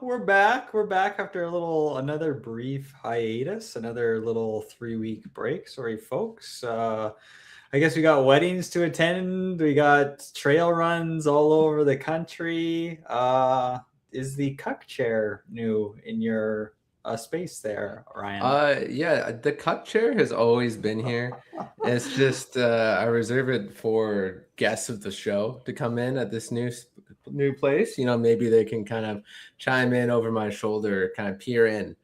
we're back. We're back after another brief hiatus, another little 3-week break. Sorry, folks. I guess we got weddings to attend. We got trail runs all over the country. Is the cuck chair new in your space there, Ryan? Yeah, the cup chair has always been here. It's just I reserve it for guests of the show to come in at this new place. Maybe they can kind of chime in over my shoulder, kind of peer in.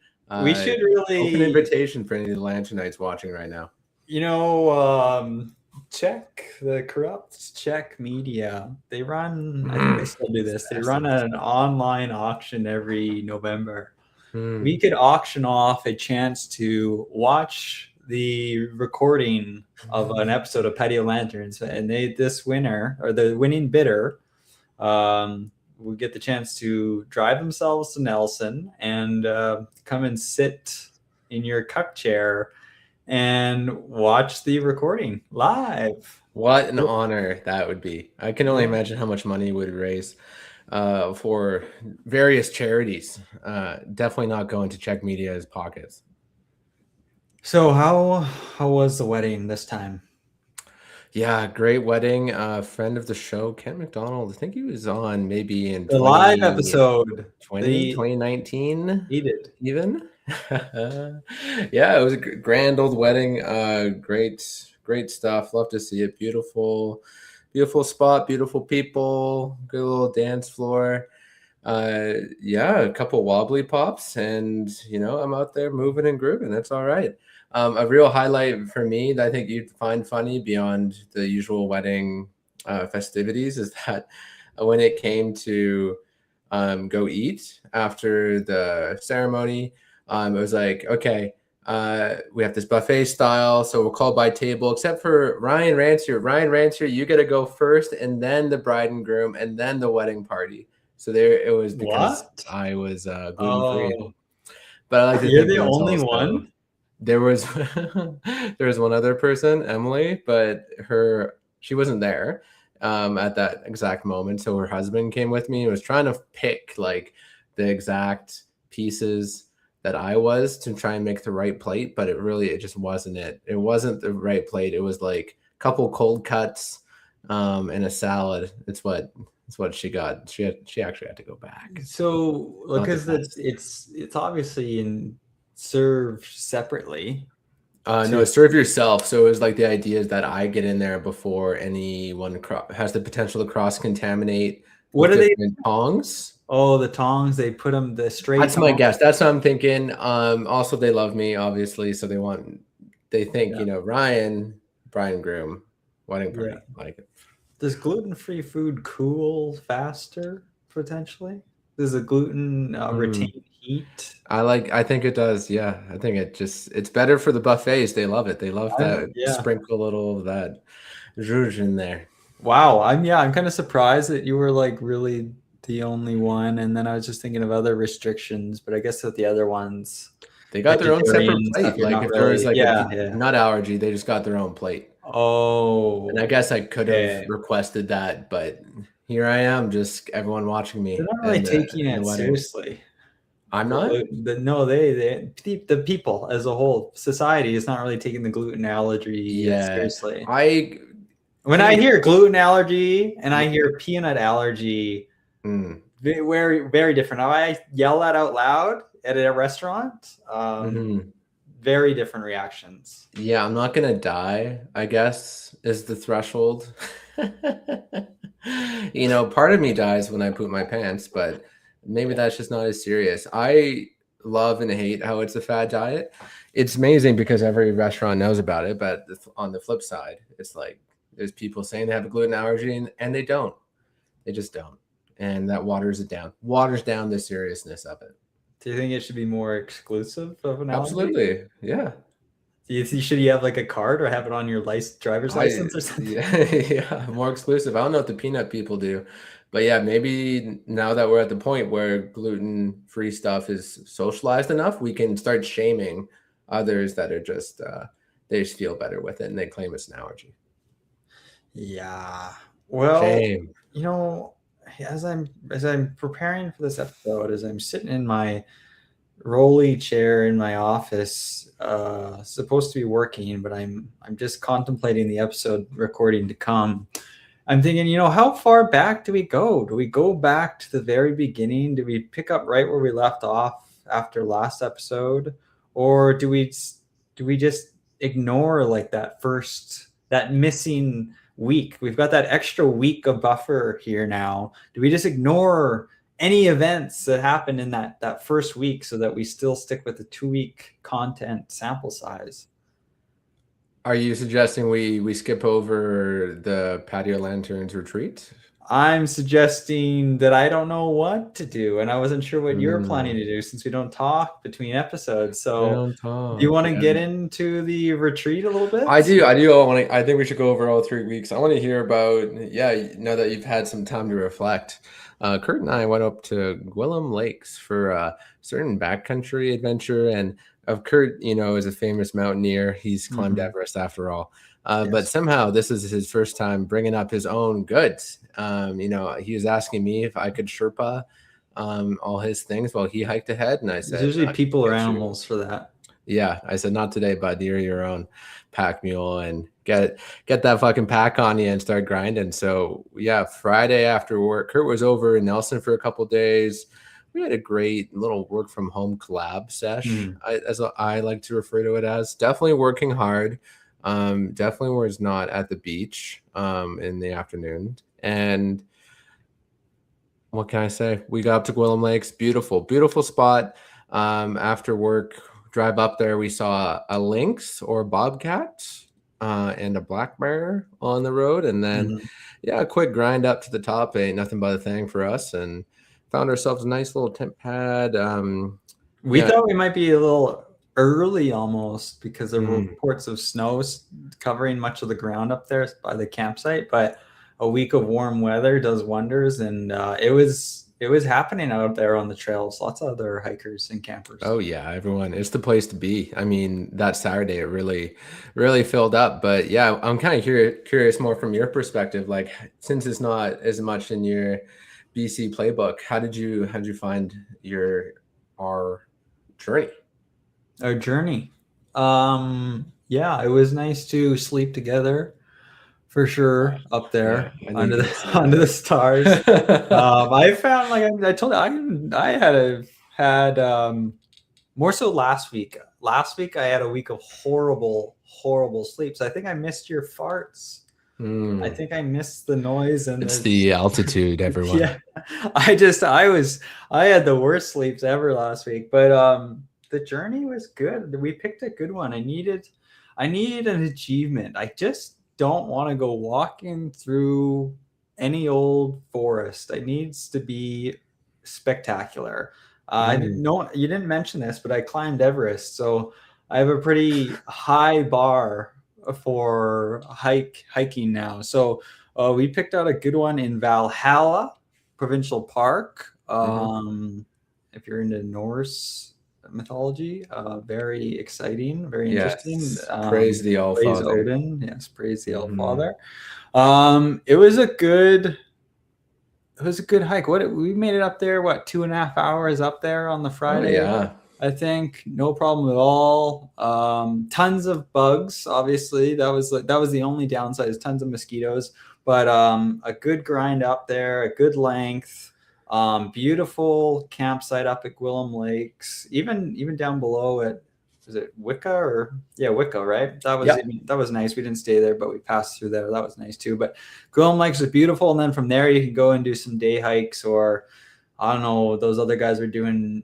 We should Open really, invitation for any of the Lanternites watching right now. you know, check the corrupt Czech media. They run, I think they still do this. They run an online auction every November. We could auction off a chance to watch the recording of an episode of Patio Lanterns, and this winner or the winning bidder will get the chance to drive themselves to Nelson and come and sit in your cuck chair and watch the recording live. What an honor that would be. I can only imagine how much money would raise for various charities. Definitely not going to Czech media's pockets. So how was the wedding this time? Yeah, great wedding. Friend of the show, Kent McDonald. I think he was on maybe in The live episode, 2019 he did. even. Yeah, it was a grand old wedding. Great stuff. Love to see it. Beautiful spot, beautiful people, good little dance floor. Yeah, a couple wobbly pops, and I'm out there moving and grooving. That's all right. A real highlight for me that I think you'd find funny beyond the usual wedding festivities is that when it came to go eat after the ceremony, it was like, okay, we have this buffet style, so we'll call by table, except for Ryan Rancier. Ryan Rancier, you got to go first, and then the bride and groom, and then the wedding party. So there it was because I was gluten-free. Oh, but I like to you're think the there was only also, one? there was there was one other person, Emily, but she wasn't there at that exact moment. So her husband came with me and was trying to pick like the exact pieces that I was to try and make the right plate, but it just wasn't it. It wasn't the right plate. It was like a couple cold cuts and a salad. It's what she got. She actually had to go back. So because it's obviously served separately. No, serve yourself. So it was like the idea is that I get in there before anyone has the potential to cross contaminate. What are they? Tongs? Oh, the tongs. They put them the straight. That's my guess. That's what I'm thinking. Also they love me, obviously, so they think Ryan, bride and groom, wedding party, like it. Does gluten-free food cool faster potentially? Does the gluten retain heat? I think it does. Yeah, I think it's better for the buffets. They love it. They love that sprinkle a little of that zhuzh in there. Wow, I'm kind of surprised that you were like really the only one, and then I was just thinking of other restrictions, but I guess that the other ones they got their own separate plate. Like if there was like a nut allergy, they just got their own plate. Oh, and I guess I could have requested that, but here I am, just everyone watching me. They're not really taking it seriously. I'm not. No, the people as a whole, society is not really taking the gluten allergy seriously. When I hear gluten allergy and I hear peanut allergy, very, very different. Now, I yell that out loud at a restaurant. Very different reactions. Yeah, I'm not gonna die, I guess, is the threshold. Part of me dies when I poop my pants, but maybe that's just not as serious. I love and hate how it's a fad diet. It's amazing because every restaurant knows about it, but on the flip side, it's like there's people saying they have a gluten allergy and they don't. They just don't. And that waters down the seriousness of it. Do you think it should be more exclusive of an allergy? Absolutely, yeah. Should you have like a card or have it on your driver's license or something? Yeah, more exclusive. I don't know what the peanut people do, but yeah, maybe now that we're at the point where gluten-free stuff is socialized enough, we can start shaming others that are just they just feel better with it and they claim it's an allergy. Yeah. Well, shame. as I'm preparing for this episode, as I'm sitting in my rolly chair in my office, supposed to be working, but I'm just contemplating the episode recording to come. I'm thinking, how far back do we go? Do we go back to the very beginning? Do we pick up right where we left off after last episode, or do we just ignore like that missing week? We've got that extra week of buffer here now. Do we just ignore any events that happened in that first week so that we still stick with the 2-week content sample size? Are you suggesting we skip over the patio lanterns retreat? I'm suggesting that I don't know what to do, and I wasn't sure what you're planning to do since we don't talk between episodes. So, do you want to get into the retreat a little bit? I do. I think we should go over all 3 weeks. I want to hear about, now that you've had some time to reflect. Kurt and I went up to Gwillem Lakes for a certain backcountry adventure, and Kurt, is a famous mountaineer. He's climbed Everest after all. Yes. But somehow this is his first time bringing up his own goods. He was asking me if I could Sherpa all his things while he hiked ahead. And I said, there's usually people or animals for that. Yeah. I said, not today, bud. You're your own pack mule and get that fucking pack on you and start grinding. So yeah, Friday after work, Kurt was over in Nelson for a couple of days. We had a great little work from home collab sesh, as I like to refer to it as. Definitely working hard. Definitely was not at the beach in the afternoon. And what can I say? We got up to Gwillem Lakes. Beautiful, beautiful spot. After work, drive up there. We saw a lynx or bobcat and a black bear on the road. And then, a quick grind up to the top. Ain't nothing but a thing for us. And found ourselves a nice little tent pad. We thought we might be a little early almost because there were reports of snow covering much of the ground up there by the campsite, but a week of warm weather does wonders, and it was happening out there on the trails. Lots of other hikers and campers. Oh yeah, everyone, it's the place to be. I mean, that Saturday it really filled up. But yeah, I'm kind of curious more from your perspective, like since it's not as much in your BC playbook, how did you find our journey? Our journey. It was nice to sleep together for sure up there under the stars. I found, like I told you, I had more so last week. Last week I had a week of horrible sleeps. I think I missed your farts. I think I missed the noise and it's the altitude, everyone. Yeah, I had the worst sleeps ever last week, but the journey was good. We picked a good one. I needed an achievement. I just don't want to go walking through any old forest. It needs to be spectacular. No, you didn't mention this, but I climbed Everest, so I have a pretty high bar for hiking now. So we picked out a good one in Valhalla Provincial Park. If you're into Norse mythology, very exciting, very interesting. Praise the All-Father. Praise Odin. Yes, praise the All-Father. It was a good hike. We made it up there, 2.5 hours up there on the Friday? I think no problem at all. Tons of bugs, obviously. That was the only downside, is tons of mosquitoes. But a good grind up there, a good length. Beautiful campsite up at Gwillem Lakes. Even down below at, is it Wicca Wicca, right? That was nice. We didn't stay there, but we passed through there. That was nice too. But Gwillem Lakes is beautiful, and then from there you can go and do some day hikes, or I don't know, those other guys are doing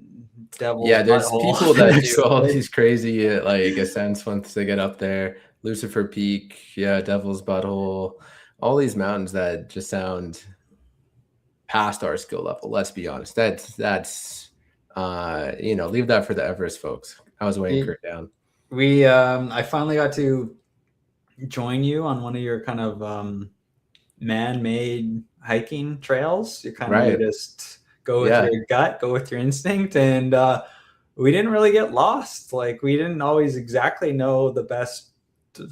Devil's there's Butthole. people that do all these crazy ascents once they get up there. Lucifer Peak, Devil's Butthole, all these mountains that just sound past our skill level. Let's be honest. That's leave that for the Everest folks. I was weighing Kurt down. I finally got to join you on one of your kind of man-made hiking trails. You kind of just go with your gut, go with your instinct, and we didn't really get lost. Like, we didn't always exactly know the best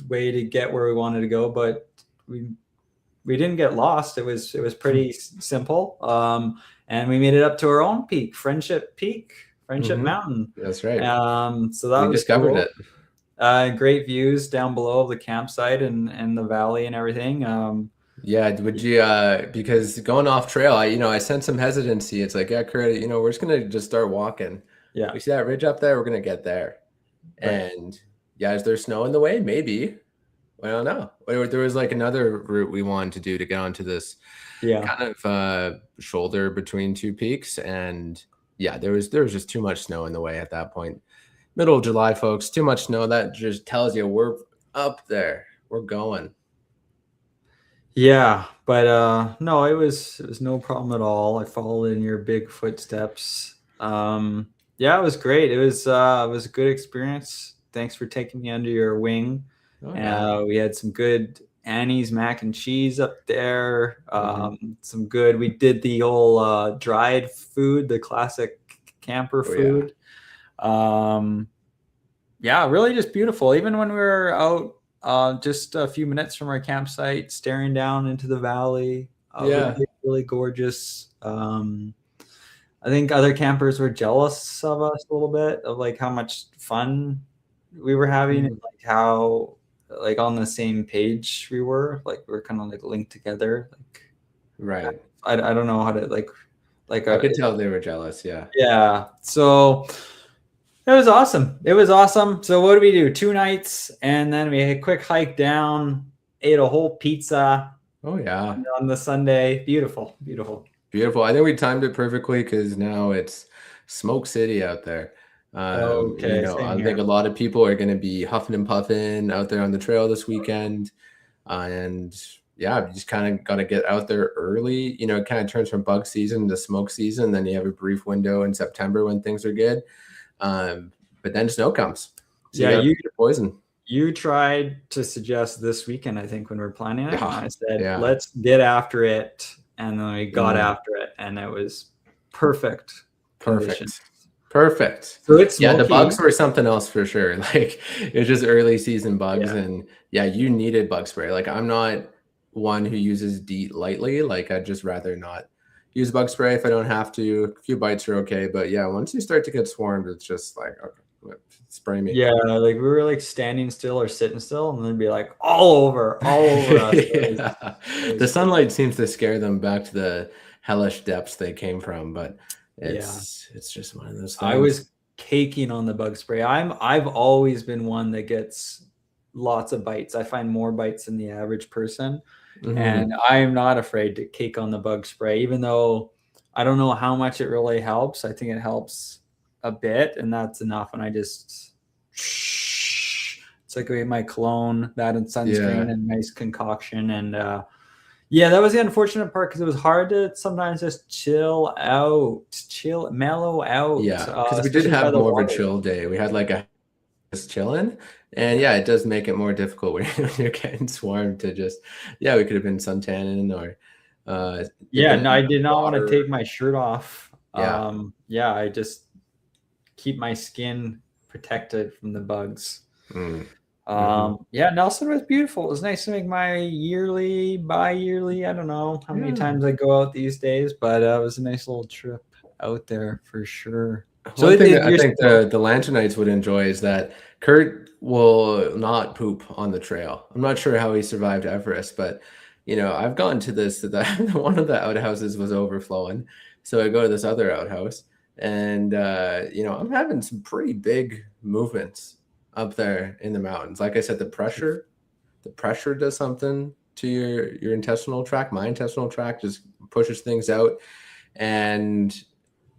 way to get where we wanted to go, but we we didn't get lost. It was pretty simple. And we made it up to our own peak, Friendship Mountain. That's right. So that we was discovered cool. it. Great views down below of the campsite and the valley and everything. Yeah, would you because going off trail, I sense some hesitancy. It's like, yeah, Kurt, we're just gonna just start walking. Yeah. We see that ridge up there, we're gonna get there. Right. And yeah, is there snow in the way? Maybe. I don't know. There was like another route we wanted to do to get onto this kind of shoulder between two peaks. And yeah, there was just too much snow in the way at that point. Middle of July, folks, too much snow. That just tells you we're up there. We're going. Yeah, but no, it was no problem at all. I followed in your big footsteps. Yeah, it was great. It was a good experience. Thanks for taking me under your wing. Oh, yeah. We had some good Annie's mac and cheese up there. Some good. We did the old dried food, the classic camper food. Yeah, really just beautiful. Even when we were out just a few minutes from our campsite, staring down into the valley. Really, really gorgeous. I think other campers were jealous of us a little bit, of like how much fun we were having, and like how like on the same page we were. Like we're kind of like linked together. Like, right. I don't know how to like I could tell they were jealous. Yeah. Yeah. So it was awesome. It was awesome. So what did we do? 2 nights, and then we had a quick hike down, ate a whole pizza. Oh yeah. On the Sunday. Beautiful, beautiful. Beautiful. I think we timed it perfectly because now it's Smoke City out there. Okay. I think a lot of people are going to be huffing and puffing out there on the trail this weekend. And yeah, you just kind of got to get out there early. It kind of turns from bug season to smoke season. Then you have a brief window in September when things are good. But then snow comes. So you get poison. You tried to suggest this weekend, I think, when we were planning it. I said, let's get after it. And then we got after it, and it was perfect. Perfect. So it's the bugs were something else for sure. Like it was just early season bugs, and you needed bug spray. Like I'm not one who uses DEET lightly. Like I'd just rather not use bug spray if I don't have to. A few bites are okay, but yeah, once you start to get swarmed, it's just like, okay, spray me. Yeah, like we were like standing still or sitting still, and they'd be like all over us. The sunlight seems to scare them back to the hellish depths they came from, but it's just one of those things. I was caking on the bug spray. I've always been one that gets lots of bites. I find more bites than the average person. And I'm not afraid to cake on the bug spray, even though I don't know how much it really helps. I think it helps a bit, and that's enough. And I just it's like my cologne, that and sunscreen, and nice concoction. And that was the unfortunate part, because it was hard to sometimes just mellow out. Yeah, because we did have more of a chill day. We had like just chilling, and it does make it more difficult when you're getting swarmed to just we could have been suntanning or I did not want to take my shirt off. I just keep my skin protected from the bugs. Nelson was beautiful. It was nice to make my bi-yearly, I don't know how many times I go out these days, but it was a nice little trip out there for sure. So I think the Lanternites would enjoy is that Kurt will not poop on the trail. I'm not sure how he survived Everest, but I've gone to this, that one of the outhouses was overflowing. So I go to this other outhouse, and I'm having some pretty big movements up there in the mountains. Like I said, the pressure does something to your intestinal tract. My intestinal tract just pushes things out, and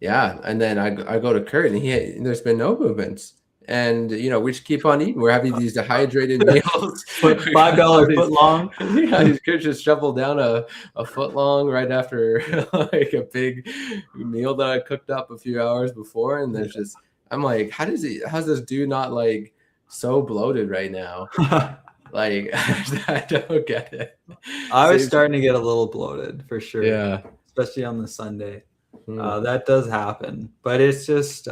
then I go to Kurt, and there's been no movements. And we just keep on eating. We're having these dehydrated meals, $5 foot long. These kids just shovel down a foot long right after like a big meal that I cooked up a few hours before. And there's just, I'm like, how's this dude not like so bloated right now? Like I don't get it. I was starting to get a little bloated for sure. Yeah, especially on the Sunday. That does happen, but it's just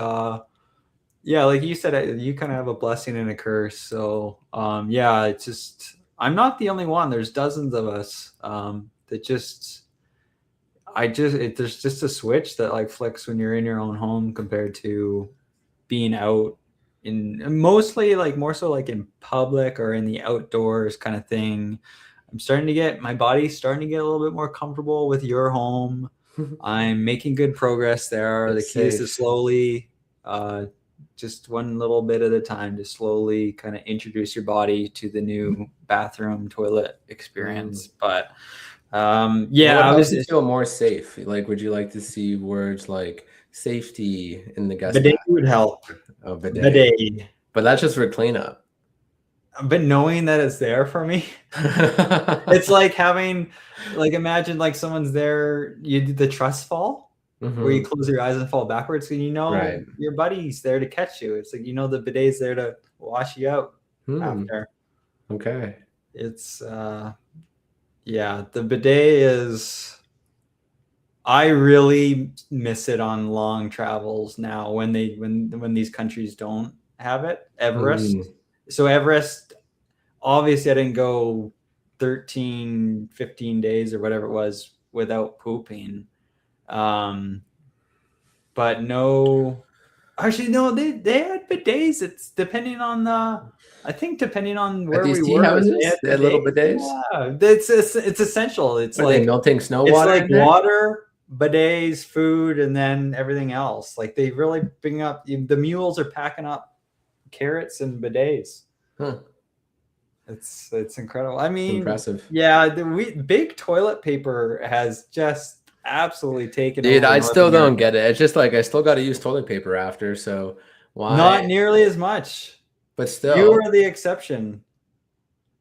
like you said, you kind of have a blessing and a curse. So it's just I'm not the only one. There's dozens of us that there's just a switch that like flicks when you're in your own home compared to being out in mostly like more so like in public or in the outdoors kind of thing. My body's starting to get a little bit more comfortable with your home. I'm making good progress there. The It's key is to safe. slowly, just one little bit at a time, to slowly kind of introduce your body to the new bathroom toilet experience. But What yeah, would I help was you feel more safe? Like, would you like to see words like safety in the guest bidet would bathroom? help. Oh, bidet. Bidet. But that's just for cleanup. But knowing that it's there for me, it's like having, like, imagine like someone's there, you do the trust fall where you Mhm. close your eyes and fall backwards, and Right. your buddy's there to catch you. It's like the bidet's there to wash you out after. Okay. It's yeah, the bidet is, I really miss it on long travels now when these countries don't have it. Everest. So Everest, obviously I didn't go 13, 15 days or whatever it was without pooping. But no, actually no, they had bidets. It's depending on I think depending on At where these we tea were, they had houses, they had little bidets. bidets. Yeah, it's essential. Are they melting snow It's water like in there? water, bidets, food, and then everything else. Like they really bring up, the mules are packing up carrots and bidets. Huh. It's incredible. I mean, Impressive. yeah, big toilet paper has just absolutely taken Dude, over I North still don't America. get it. It's just like I still got to use toilet paper after, so Not why? nearly as much. But You still, are the exception.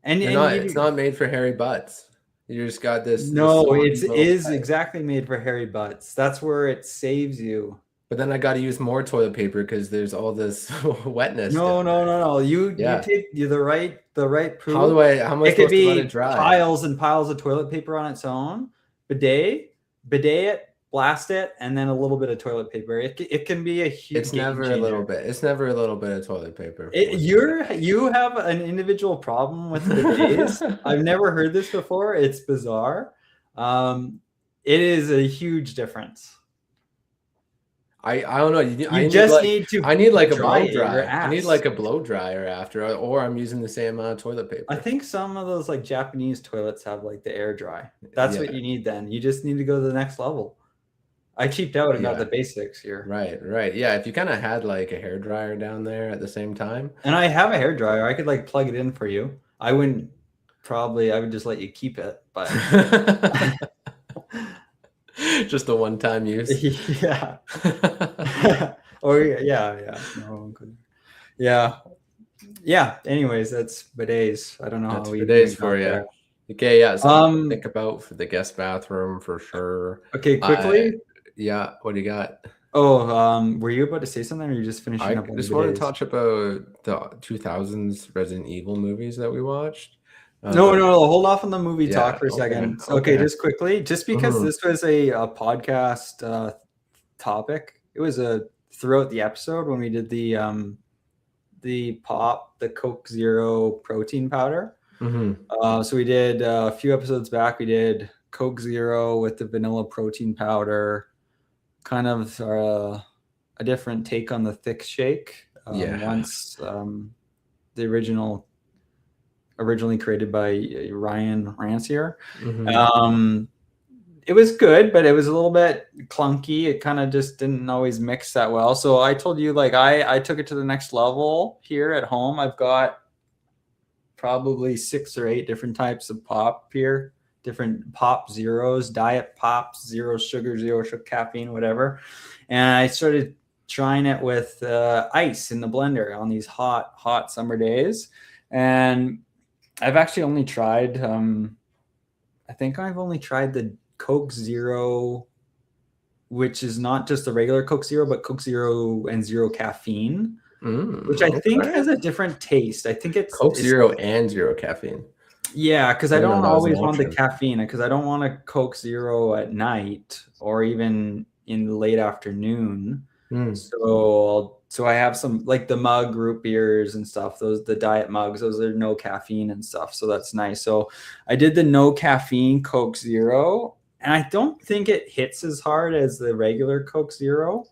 And it's not made for hairy butts. You just got this no, soggy it little is pipe. exactly made for hairy butts. That's where it saves you. But then I got to use more toilet paper because there's all this wetness down No, no, there. no, no. You Yeah. take the right How poop. am I It could supposed to let it be dry? piles and piles of toilet paper on its own. Bidet it, blast it, and then a little bit of toilet paper. It can be a huge It's game never a little changer. bit. It's never a little bit of toilet paper for me. You have an individual problem with bidets. I've never heard this before. It's bizarre. It is a huge difference. I don't know. You just need to I need like a dry blow it, your dry. I need ass. like a blow dryer after, or I'm using the same amount of toilet paper. I think some of those like Japanese toilets have like the air dry. That's Yeah. what you need then. You just need to go to the next level. I cheaped out and got Yeah. the basics here. Right. Yeah, if you kind of had like a hair dryer down there at the same time. And I have a hair dryer. I could like plug it in for you. I would just let you keep it, but Just the one-time use. yeah. Or yeah. No, yeah. Anyways, that's bidets. I don't know That's how we bidets got for you. there. Okay, yeah, something to think about for the guest bathroom for sure. Okay, quickly. Yeah, what do you got? Oh, were you about to say something, or you just finishing I up on just the want to bidets? touch about the 2000s Resident Evil movies that we watched. No, hold off on the movie talk for a second. Okay, okay. just quickly, just because this was a podcast topic, it was throughout the episode when we did the Coke Zero protein powder. So we did a few episodes back, we did Coke Zero with the vanilla protein powder, kind of a different take on the thick shake. Once the originally created by Ryan Rancier. It was good, but it was a little bit clunky. It kind of just didn't always mix that well. So I told you, like, I took it to the next level here at home. I've got probably 6 or 8 different types of pop here, different pop zeros, diet pops, zero sugar, caffeine, whatever. And I started trying it with ice in the blender on these hot summer days. And I've actually only tried, I think I've only tried the Coke Zero, which is not just the regular Coke Zero, but Coke Zero and zero caffeine, which I think has a different taste. I think it's Coke Zero and zero caffeine. Yeah, because I don't always want the caffeine, because I don't want a Coke Zero at night or even in the late afternoon. So I'll So I have some like the mug root beers and stuff. Those the diet mugs. Those are no caffeine and stuff. So that's nice. So I did the no caffeine Coke Zero, and I don't think it hits as hard as the regular Coke Zero.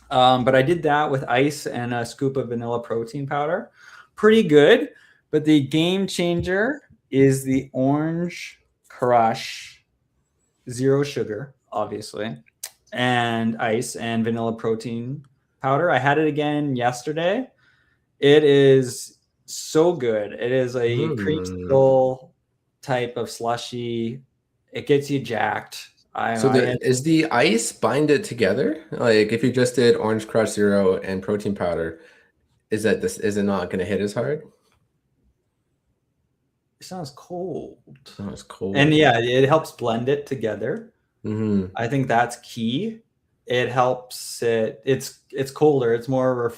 But I did that with ice and a scoop of vanilla protein powder. Pretty good. But the game changer is the Orange Crush, zero sugar, obviously, and ice and vanilla protein powder. I had it again yesterday. It is so good. It is a creamsicle type of slushy. It gets you jacked. Is the ice bind it together? Like if you just did Orange Crush Zero and protein powder, is it not going to hit as hard? It sounds cold. It's cold. And yeah, it helps blend it together. I think that's key. It helps it. It's colder. It's more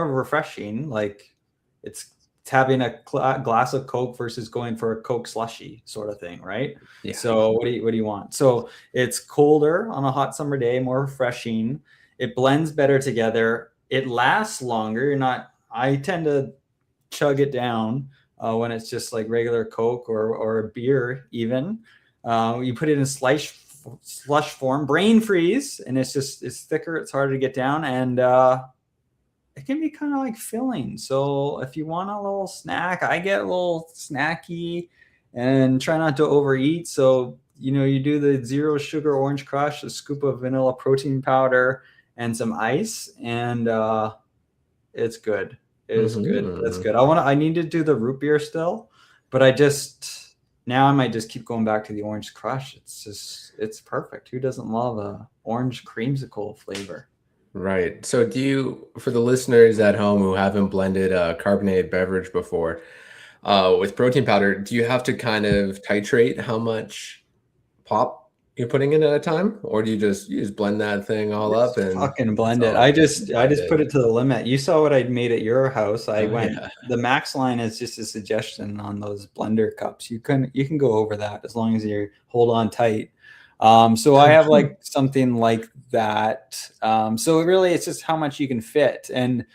refreshing. Like it's having a glass of Coke versus going for a Coke slushy sort of thing, right? Yeah. So what do you want? So it's colder on a hot summer day, more refreshing. It blends better together. It lasts longer. I tend to chug it down when it's just like regular Coke or a beer even. You put it in slush form, brain freeze, and it's thicker. It's harder to get down, and it can be kind of like filling. So if you want a little snack, I get a little snacky and try not to overeat. So, you do the zero sugar Orange Crush, a scoop of vanilla protein powder, and some ice, and it's good. It is good. That's good. I need to do the root beer still, but now I might just keep going back to the Orange Crush. It's perfect. Who doesn't love a orange creamsicle flavor? Right. So for the listeners at home who haven't blended a carbonated beverage before, with protein powder, do you have to kind of titrate how much pop you're putting in at a time, or do you just blend that thing all up and fucking blend it? I just put it to the limit. You saw what I made at your house. The max line is just a suggestion on those blender cups. You can go over that as long as you hold on tight. So I have like something like that. So really it's just how much you can fit. And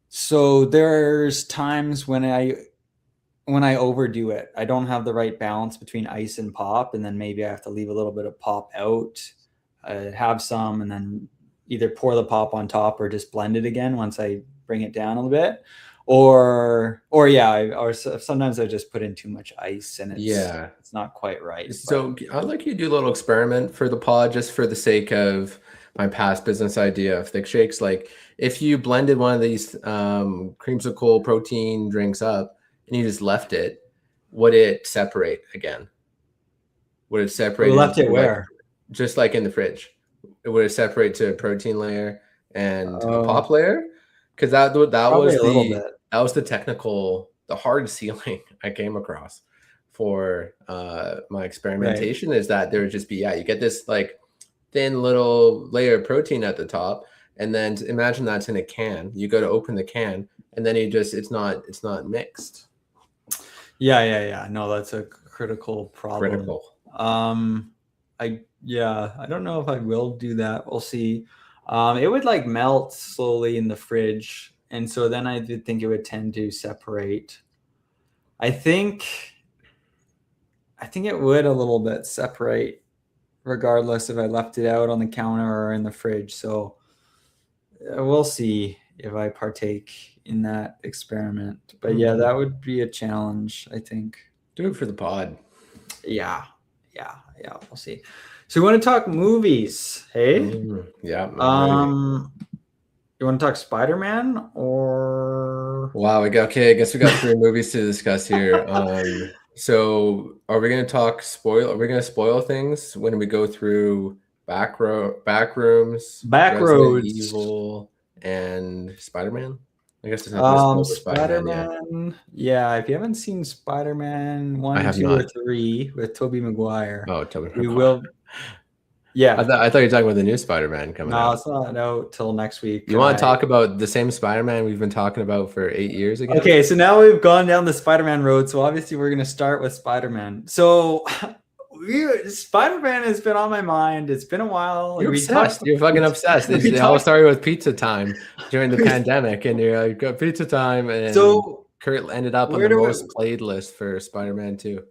so there's times when I overdo it. I don't have the right balance between ice and pop, and then maybe I have to leave a little bit of pop out, have some, and then either pour the pop on top or just blend it again once I bring it down a little bit. Or sometimes I just put in too much ice and it's not quite right. So I'd like you to do a little experiment for the pod, just for the sake of my past business idea of thick shakes. Like if you blended one of these creamsicle protein drinks up and you just left it, would it separate again? Would it separate? Left it where? Just like in the fridge. Would it separate to a protein layer and a pop layer? Because that was the technical, the hard ceiling I came across for my experimentation, is that there would just be, you get this like thin little layer of protein at the top, and then imagine that's in a can. You go to open the can, and then it's not mixed. Yeah. No, that's a critical problem. I don't know if I will do that. We'll see. It would like melt slowly in the fridge, and so then I did think it would tend to separate. I think it would a little bit separate regardless if I left it out on the counter or in the fridge. So we'll see if I partake in that experiment. But yeah, that would be a challenge, I think. Do it for the pod. Yeah, we'll see. So we want to talk movies, hey? Yeah. You want to talk Spider-Man or? Wow, I guess we got 3 movies to discuss here. So are we going to spoil? Are we going to spoil things when we go through Backrooms, Resident Evil, and Spider-Man? I guess it's not Spider-Man. Yeah, if you haven't seen Spider-Man 1, 2, or 3 with Tobey Maguire, we will. Yeah, I thought you were talking about the new Spider-Man coming out. No, it's not out till next week. You want to talk about the same Spider-Man we've been talking about for 8 years ago? Okay, so now we've gone down the Spider-Man road. So obviously we're going to start with Spider-Man. So Spider-Man has been on my mind. It's been a while. You're obsessed. You're fucking obsessed. It all started with pizza time during the pandemic, and you're like, got pizza time, and So Kurt ended up on the most played list for Spider-Man 2.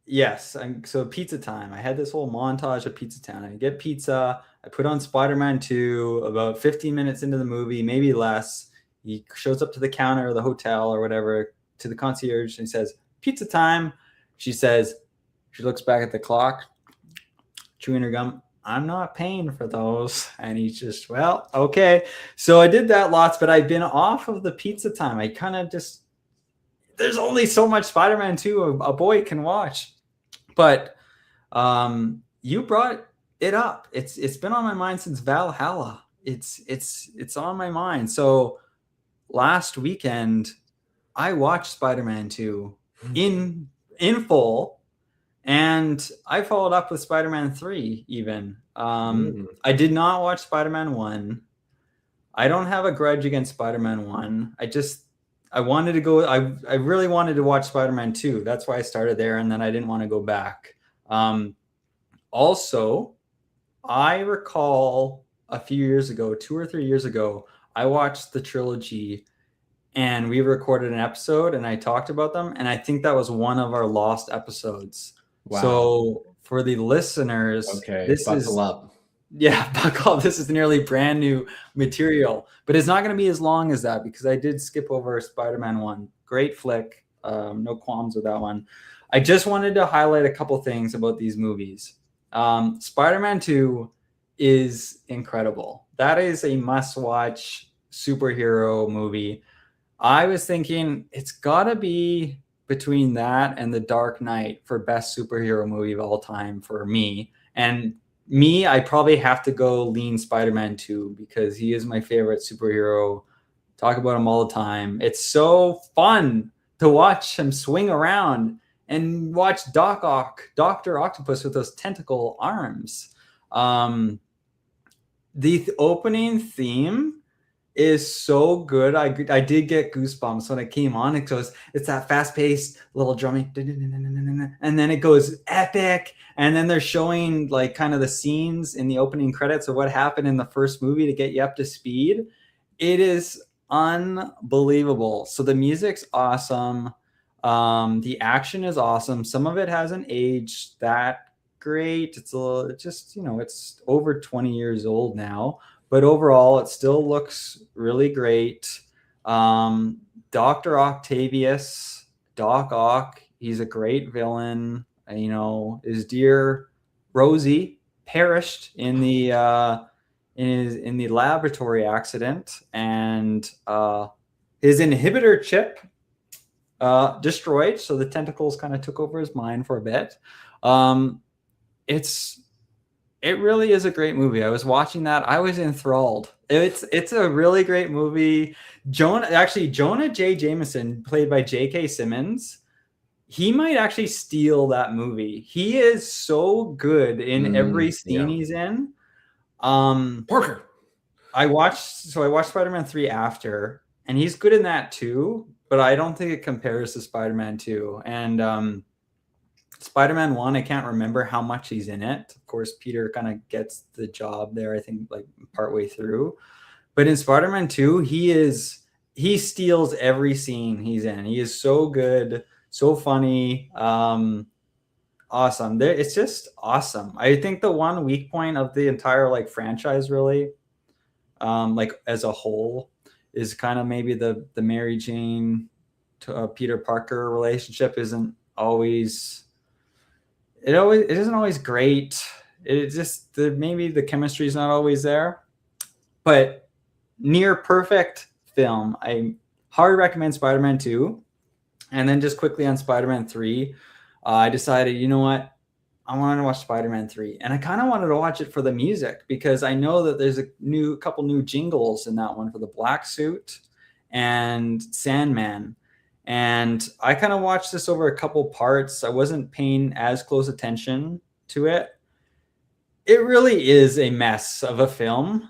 Yes, so pizza time. I had this whole montage of Pizza Town. I get pizza. I put on Spider-Man 2. About 15 minutes into the movie, maybe less, he shows up to the counter of the hotel or whatever, to the concierge, and he says, "Pizza time." She looks back at the clock, chewing her gum. "I'm not paying for those." And he's just, well, okay. So I did that lots, but I've been off of the pizza time. I kind of just, there's only so much Spider-Man 2 a boy can watch. But you brought it up. It's been on my mind since Valhalla. It's on my mind. So last weekend, I watched Spider-Man 2 in full, and I followed up with Spider-Man 3 even. I did not watch Spider-Man 1. I don't have a grudge against Spider-Man 1. I wanted to go. I really wanted to watch Spider-Man 2. That's why I started there, and then I didn't want to go back. Also, I recall a few years ago, 2 or 3 years ago, I watched the trilogy, and we recorded an episode, and I talked about them, and I think that was one of our lost episodes. Wow. So for the listeners, buckle up. Yeah, buckle up. This is nearly brand new material, but it's not going to be as long as that because I did skip over Spider-Man 1. Great flick. No qualms with that one. I just wanted to highlight a couple things about these movies. Spider-Man 2 is incredible. That is a must-watch superhero movie. I was thinking it's got to be between that and The Dark Knight for best superhero movie of all time for me. And I probably have to go lean Spider-Man 2 because he is my favorite superhero. Talk about him all the time. It's so fun to watch him swing around and watch Dr. Octopus with those tentacle arms. The opening theme is so good. I did get goosebumps when it came on. It goes, it's that fast-paced little drumming, and then it goes epic. And then they're showing like kind of the scenes in the opening credits of what happened in the first movie to get you up to speed. It is unbelievable. So the music's awesome. The action is awesome. Some of it hasn't aged that great. It's it's over 20 years old now. But overall, it still looks really great. Dr. Octavius, Doc Ock, he's a great villain. His dear Rosie perished in the in the laboratory accident, and his inhibitor chip destroyed. So the tentacles kind of took over his mind for a bit. It really is a great movie. I was watching that. I was enthralled. It's a really great movie. Jonah J. Jameson, played by J.K. Simmons, he might actually steal that movie. He is so good in every scene he's in. Parker. I watched Spider-Man 3 after, and he's good in that too, but I don't think it compares to Spider-Man 2. And Spider-Man 1, I can't remember how much he's in it. Of course, Peter kind of gets the job there, I think, like partway through. But in Spider-Man 2, he steals every scene he's in. He is so good, so funny, awesome. It's just awesome. I think the one weak point of the entire like franchise, really, like as a whole, is kind of maybe the Mary Jane to Peter Parker relationship isn't always. It isn't always great. It just maybe the chemistry is not always there, but near perfect film. I hard recommend Spider-Man 2, and then just quickly on Spider-Man 3, I decided, you know what, I wanted to watch Spider-Man 3, and I kind of wanted to watch it for the music because I know that there's a couple new jingles in that one for the Black Suit and Sandman. And I kind of watched this over a couple parts. I wasn't paying as close attention to it. It really is a mess of a film.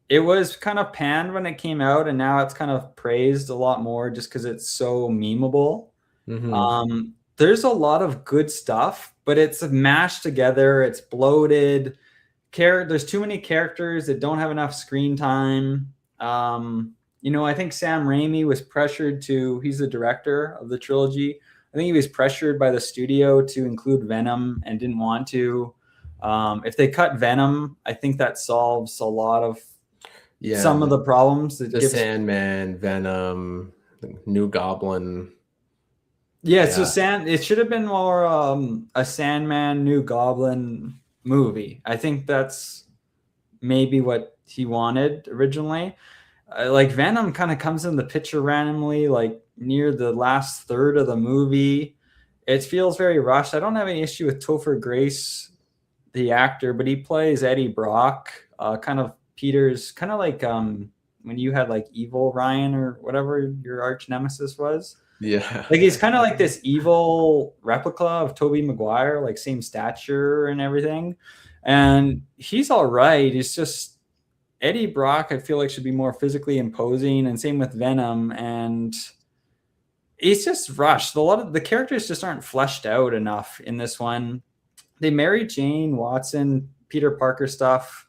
It was kind of panned when it came out, and now it's kind of praised a lot more just because it's so memeable. There's a lot of good stuff, but it's mashed together. It's bloated. There's too many characters that don't have enough screen time. I think Sam Raimi was pressured to, he's the director of the trilogy. I think he was pressured by the studio to include Venom and didn't want to. If they cut Venom, I think that solves a lot of some of the problems. Sandman, Venom, New Goblin. Yeah, so it should have been more a Sandman, New Goblin movie. I think that's maybe what he wanted originally. Like Venom kind of comes in the picture randomly, like near the last third of the movie. It feels very rushed. I don't have any issue with Topher Grace, the actor, but he plays Eddie Brock, kind of Peter's, kind of like when you had like Evil Ryan or whatever your arch nemesis was. Yeah. Like he's kind of like this evil replica of Tobey Maguire, like same stature and everything. And he's all right. It's just Eddie Brock, I feel like, should be more physically imposing, and same with Venom. And it's just rushed. A lot of the characters just aren't fleshed out enough in this one. The Mary Jane Watson, Peter Parker stuff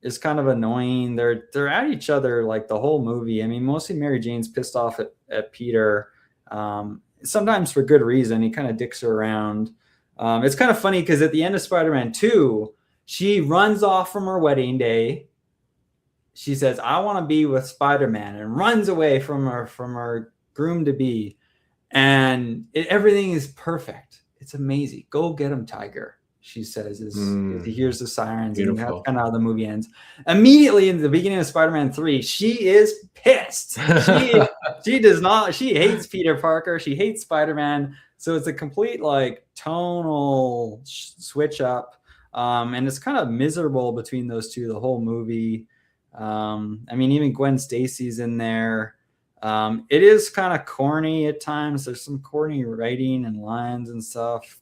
is kind of annoying. They're at each other like the whole movie. I mean, mostly Mary Jane's pissed off at Peter, sometimes for good reason. He kind of dicks her around. It's kind of funny because at the end of Spider-Man 2, she runs off from her wedding day. She says, "I want to be with Spider-Man," and runs away from her groom-to-be. And everything is perfect. It's amazing. Go get him, Tiger, she says, as he hears the sirens. Beautiful. And that's kind of how the movie ends. Immediately in the beginning of Spider-Man 3, she is pissed. She does not. She hates Peter Parker. She hates Spider-Man. So it's a complete like tonal switch up. And it's kind of miserable between those two the whole movie. I mean, even Gwen Stacy's in there. It is kind of corny at times. There's some corny writing and lines and stuff.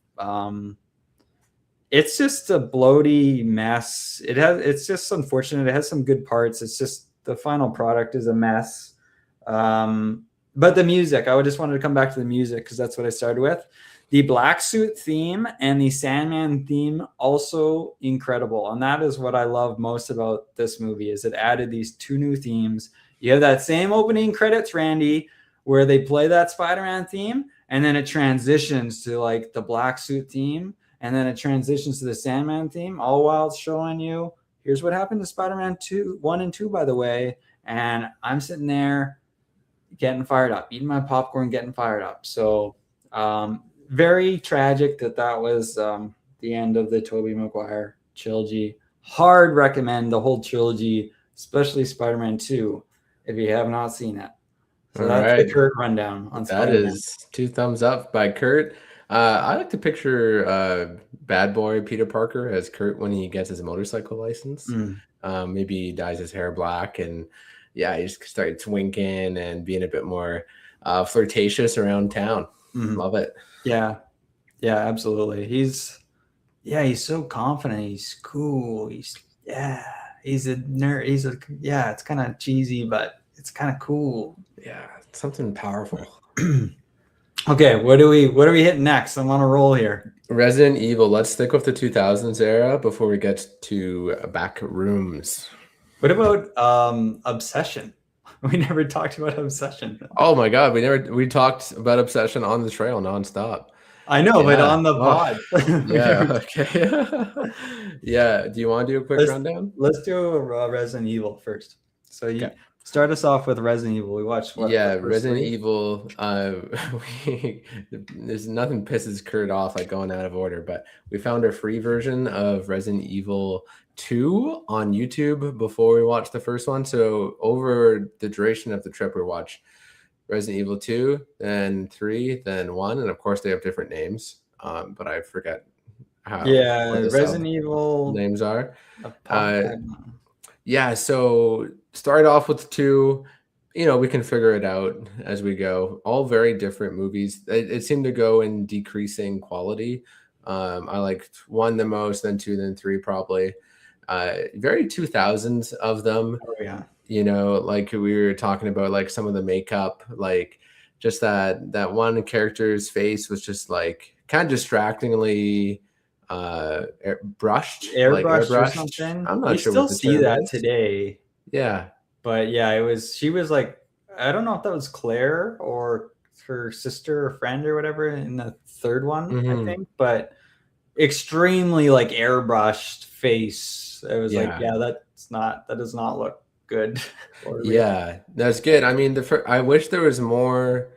It's just a bloaty mess. It's just unfortunate. It has some good parts. It's just the final product is a mess. But the music, I just wanted to come back to the music because that's what I started with. The black suit theme and the Sandman theme, also incredible. And that is what I love most about this movie, is it added these two new themes. You have that same opening credits, Randy, where they play that Spider-Man theme, and then it transitions to like the black suit theme, and then it transitions to the Sandman theme, all while it's showing you, here's what happened to Spider-Man 1 and 2, by the way. And I'm sitting there getting fired up, eating my popcorn, getting fired up. So very tragic that was the end of the Tobey Maguire trilogy. Hard recommend the whole trilogy, especially Spider-Man 2, if you have not seen it. So all that's right. the Kurt rundown on Spider-Man. That is 2 thumbs up by Kurt. I like to picture bad boy Peter Parker as Kurt when he gets his motorcycle license. Maybe he dyes his hair black, and he just starts winking and being a bit more flirtatious around town. Love it. Yeah, absolutely. He's so confident. He's cool. He's a nerd. It's kind of cheesy, but it's kind of cool. Yeah, something powerful. Okay, what do we hit next? I'm on a roll here. Resident Evil. Let's stick with the 2000s era before we get to Backrooms. What about Obsession? We never talked about Obsession. Oh my God, we talked about Obsession on the trail nonstop. I know, but on the pod. Okay. Yeah. Do you want to do a quick rundown? Let's do Resident Evil first. So you start us off with Resident Evil. We watched what? Yeah, Resident Evil. There's nothing pisses Kurt off like going out of order, but we found a free version of Resident Evil 2 on YouTube before we watched the first one. So over the duration of the trip, we watched Resident Evil 2, then 3, then 1, and of course they have different names, but I forget how. Yeah, Resident Evil names are. So start off with 2. We can figure it out as we go. All very different movies. It seemed to go in decreasing quality. I liked 1 the most, then 2, then 3 probably. Very 2000s of them. Oh yeah. Like we were talking about, like some of the makeup, like just that one character's face was just like kind of distractingly brushed, like Airbrushed or airbrushed. something. I'm You not sure still what the see term that is. today. Yeah. But yeah, she was like, I don't know if that was Claire or her sister or friend or whatever in the third one, I Mm-hmm. think, but extremely like airbrushed face. It was like, Yeah. yeah, that does not look good or real. Yeah. That's good. I mean, I wish there was more.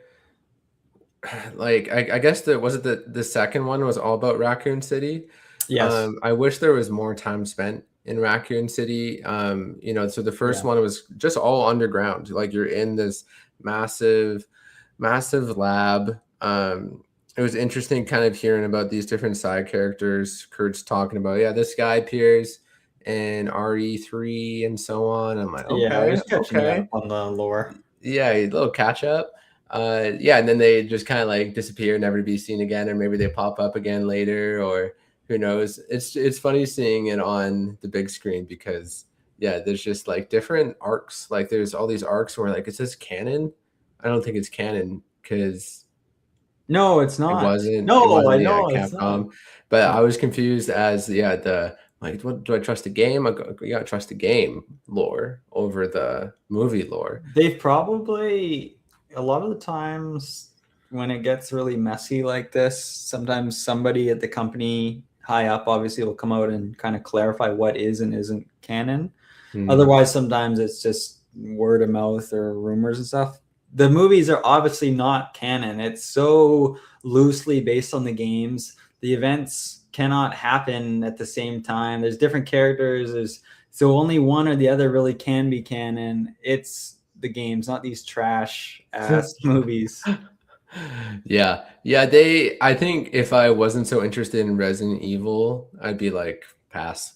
Like I guess was it the second one was all about Raccoon City. Yes. I wish there was more time spent in Raccoon City. So the first Yeah. one was just all underground. Like you're in this massive, massive lab. It was interesting kind of hearing about these different side characters. Kurt's talking about, yeah, this guy appears in RE3 and so on. I'm like, Yeah, I okay, was catching you okay. up on the lore. Yeah, a little catch up. Yeah, and then they just kind of like disappear, never to be seen again, or maybe they pop up again later, or who knows. It's funny seeing it on the big screen because yeah, there's just like different arcs. Like there's all these arcs where like, is this canon? I don't think it's canon because No, it's it not. wasn't. It No, I wasn't. Yeah, know it's not. Capcom. But I was confused as the like, what do I trust the game? You gotta trust the game lore over the movie lore. They've probably a lot of the times when it gets really messy like this, sometimes somebody at the company high up obviously will come out and kind of clarify what is and isn't canon. Hmm. Otherwise, sometimes it's just word of mouth or rumors and stuff. The movies are obviously not canon. It's so loosely based on the games. The events cannot happen at the same time. There's different characters. So only one or the other really can be canon. It's the games, not these trash ass movies. Yeah. I think if I wasn't so interested in Resident Evil, I'd be like, pass,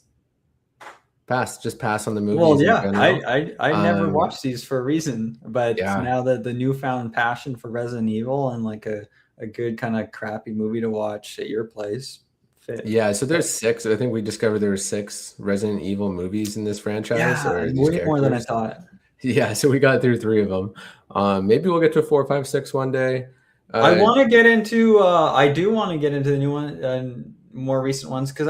just pass on the Well, movies in yeah, general. I never Um, watched these for a reason, but yeah, now that the newfound passion for Resident Evil and like a good kind of crappy movie to watch at your place fit. yeah. So there's six. I think we discovered there were six Resident Evil movies in this franchise Yeah, or these way more than I characters. thought. Yeah, so we got through three of them. Maybe we'll get to four, five, six one day. I Uh, want to get into I do want to get into the new one more recent ones because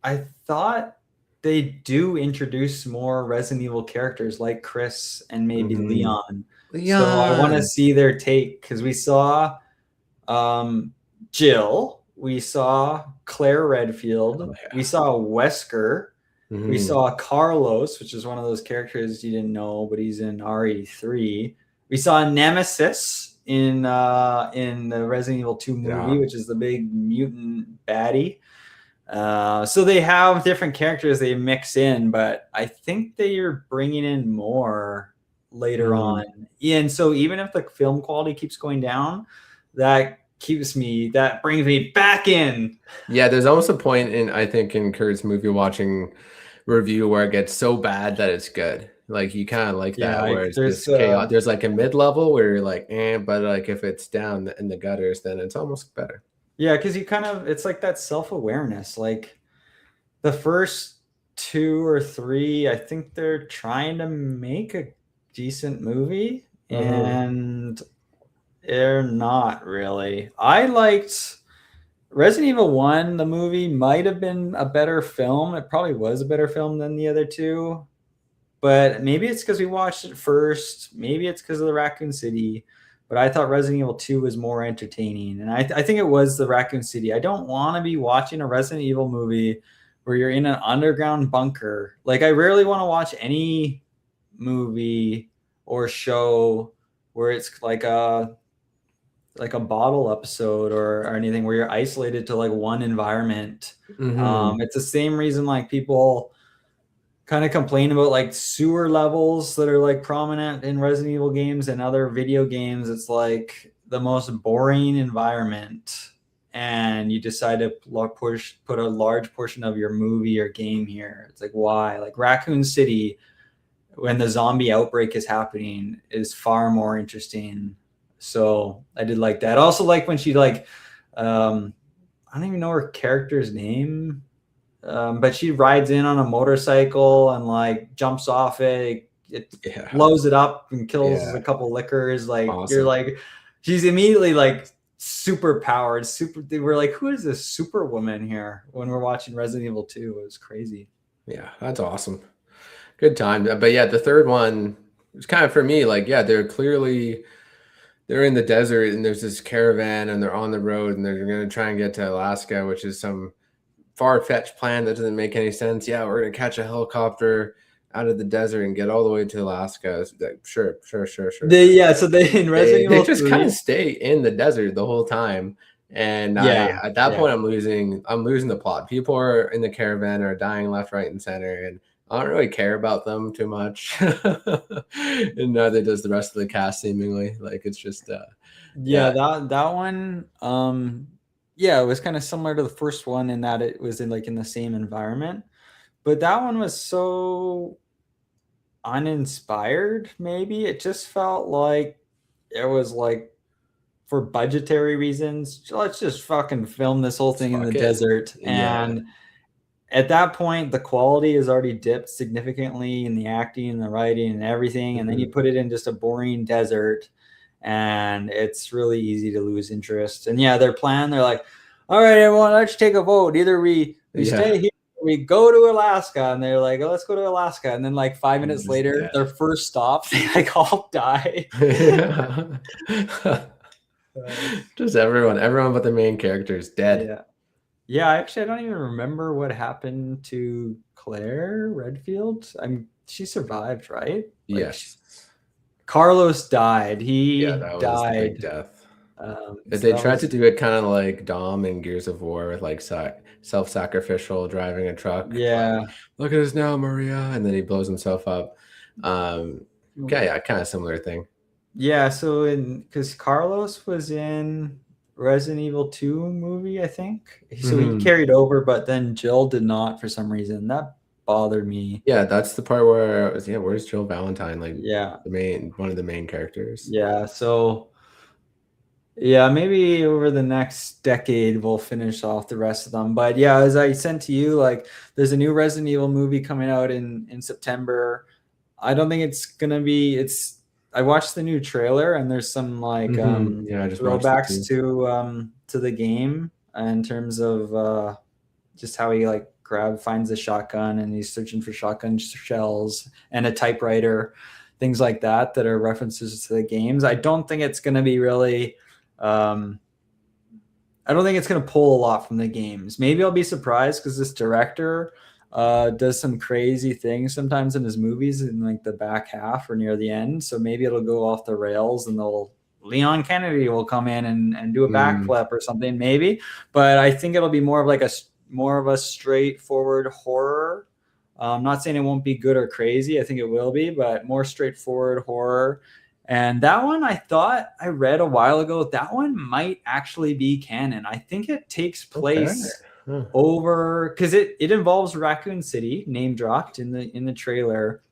I thought they do introduce more Resident Evil characters like Chris and maybe mhm. Leon. So I want to Leon. see their take because we saw Jill, we saw Claire Oh, Redfield, we yeah. saw Wesker, we Mhm. saw Carlos, which is one of those characters you didn't know, but he's in RE3. We saw Nemesis in the Resident Evil 2 movie, Yeah. which is the big mutant baddie. So they have different characters they mix in, but I think they are bringing in more later Mhm. on. And so even if the film quality keeps going down, that brings me back in. Yeah, there's almost a point in I think in Kurt's movie watching review where it gets so bad that it's good. Like you kind of like Yeah, that where it's there's this chaos. There's like a mid level where you're like, but like if it's down in the gutters, then it's almost better. yeah, because you kind of it's like that self-awareness. Like the first two or three, I think they're trying to make a decent movie, Hmm. and they're not really. I liked Resident Evil 1, the movie might have been a better film. It probably was a better film than the other two. But maybe it's because we watched it first. Maybe it's because of the Raccoon City. But I thought Resident Evil 2 was more entertaining. And I think it was the Raccoon City. I don't want to be watching a Resident Evil movie where you're in an underground bunker. Like, I rarely want to watch any movie or show where it's like a bottle episode or anything where you're isolated to like one environment. Hmm. It's the same reason like people kind of complain about like sewer levels that are like prominent in Resident Evil games and other video games. It's like the most boring environment, and you decide to put a large portion of your movie or game here. It's like why? Like Raccoon City, when the zombie outbreak is happening, is far more interesting. So I did like that. I also like when she like I don't even know her character's name, but she rides in on a motorcycle and like jumps off it, it Yeah. blows it up and kills Yeah. a couple lickers. Like you're Awesome. like, she's immediately like super powered. We're like, who is this superwoman here? When we're watching Resident Evil 2, it was crazy. Yeah, that's awesome. Good time. But yeah, the third one was kind of for me like, yeah, they're in the desert and there's this caravan and they're on the road and they're going to try and get to Alaska, which is some far-fetched plan that doesn't make any sense. Yeah, we're going to catch a helicopter out of the desert and get all the way to Alaska. It's like, sure. So they in Resident They Evil just kind 3. of stay in the desert the whole time. And Yeah. at that point I'm losing the plot. People are in the caravan are dying left, right, and center, and I don't really care about them too much. And neither does the rest of the cast seemingly. Like it's just That one it was kind of similar to the first one in that it was in the same environment. But that one was so uninspired, maybe. It just felt like it was like for budgetary reasons, let's just fucking film this whole thing in the fuck it. desert. Yeah. And at that point, the quality has already dipped significantly in the acting and the writing and everything. And then you put it in just a boring desert, and it's really easy to lose interest. And yeah, their plan, they're like, all right, everyone, let's take a vote. Either we stay here, we go to Alaska. And they're like, oh, let's go to Alaska. And then like 5 minutes later, their first stop, they like all die. Just everyone but the main character is dead. Yeah, actually, I don't even remember what happened to Claire Redfield. She survived, right? Yes. Carlos died. That was the big death. They tried to do it kind of like Dom in Gears of War with like self-sacrificial driving a truck. Yeah. Like, look at us now, Maria. And then he blows himself up. Kind of similar thing. Yeah, so because Carlos was in Resident Evil 2 movie, I think. So he carried over, but then Jill did not for some reason. That bothered me. Yeah, that's the part where where's Jill Valentine? Like one of the main characters. Yeah, so maybe over the next decade we'll finish off the rest of them. But yeah, as I sent to you, like there's a new Resident Evil movie coming out in September. I don't think it's gonna be I watched the new trailer and there's some like throwbacks to the game in terms of just how he like finds a shotgun and he's searching for shotgun shells and a typewriter, things like that are references to the games. I don't think it's going to be really I don't think it's going to pull a lot from the games. Maybe I'll be surprised because this director does some crazy things sometimes in his movies in like the back half or near the end. So maybe it'll go off the rails and Leon Kennedy will come in and do a backflip or something, maybe. But I think it'll be more of a straightforward horror. I'm not saying it won't be good or crazy. I think it will be, but more straightforward horror. And that one, I thought I read a while ago, that one might actually be canon. I think it takes place over, because it involves Raccoon City, name dropped in the trailer.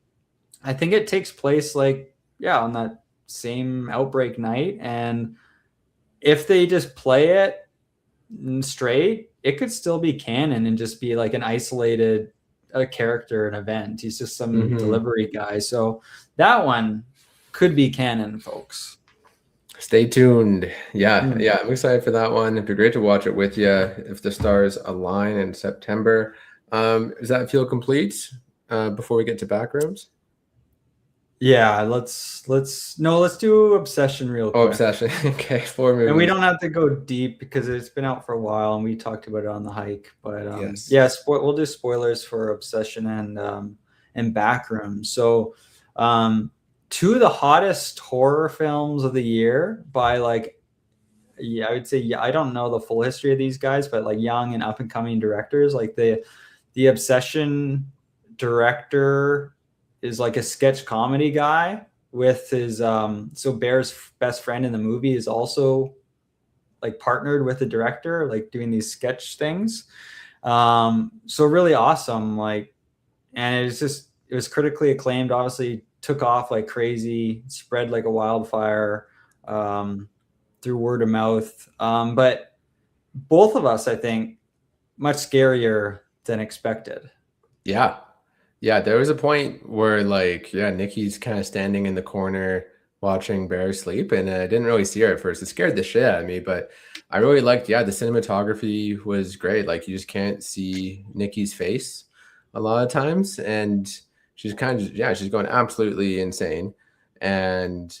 I think it takes place on that same outbreak night. And if they just play it straight, it could still be canon and just be like an isolated character, an event. He's just some delivery guy. So that one could be canon, folks. Stay tuned. Yeah, I'm excited for that one. It'd be great to watch it with you if the stars align in September. Does that feel complete before we get to Backrooms? Yeah, let's do Obsession real quick. Oh, Obsession. Okay, 4 movies. And we don't have to go deep because it's been out for a while and we talked about it on the hike. But we'll do spoilers for Obsession and Backrooms. So two of the hottest horror films of the year by I would say, I don't know the full history of these guys, but like young and up and coming directors. Like the Obsession director is like a sketch comedy guy with his so Bear's best friend in the movie is also like partnered with the director, like doing these sketch things. So really awesome. And it was critically acclaimed, obviously took off like crazy, spread like a wildfire through word of mouth. But both of us, I think, much scarier than expected. Yeah, Yeah, there was a point where like, yeah, Nikki's kind of standing in the corner watching Bear sleep, and I didn't really see her at first. It scared the shit out of me, but I really liked, yeah, the cinematography was great. Like you just can't see Nikki's face a lot of times, and she's kind of, yeah, she's going absolutely insane. And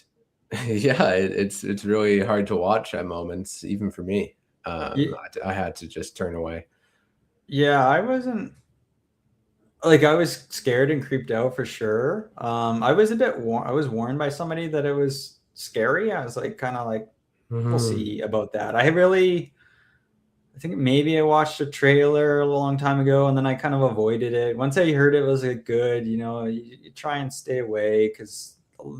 yeah, it's really hard to watch at moments, even for me. I had to just turn away. Yeah, I wasn't like I was scared and creeped out for sure. I was a bit I was warned by somebody that it was scary. I was like kind of like we'll Mhm. see about that. I think maybe I watched a trailer a long time ago and then I kind of avoided it. Once I heard it was a good, you try and stay away cuz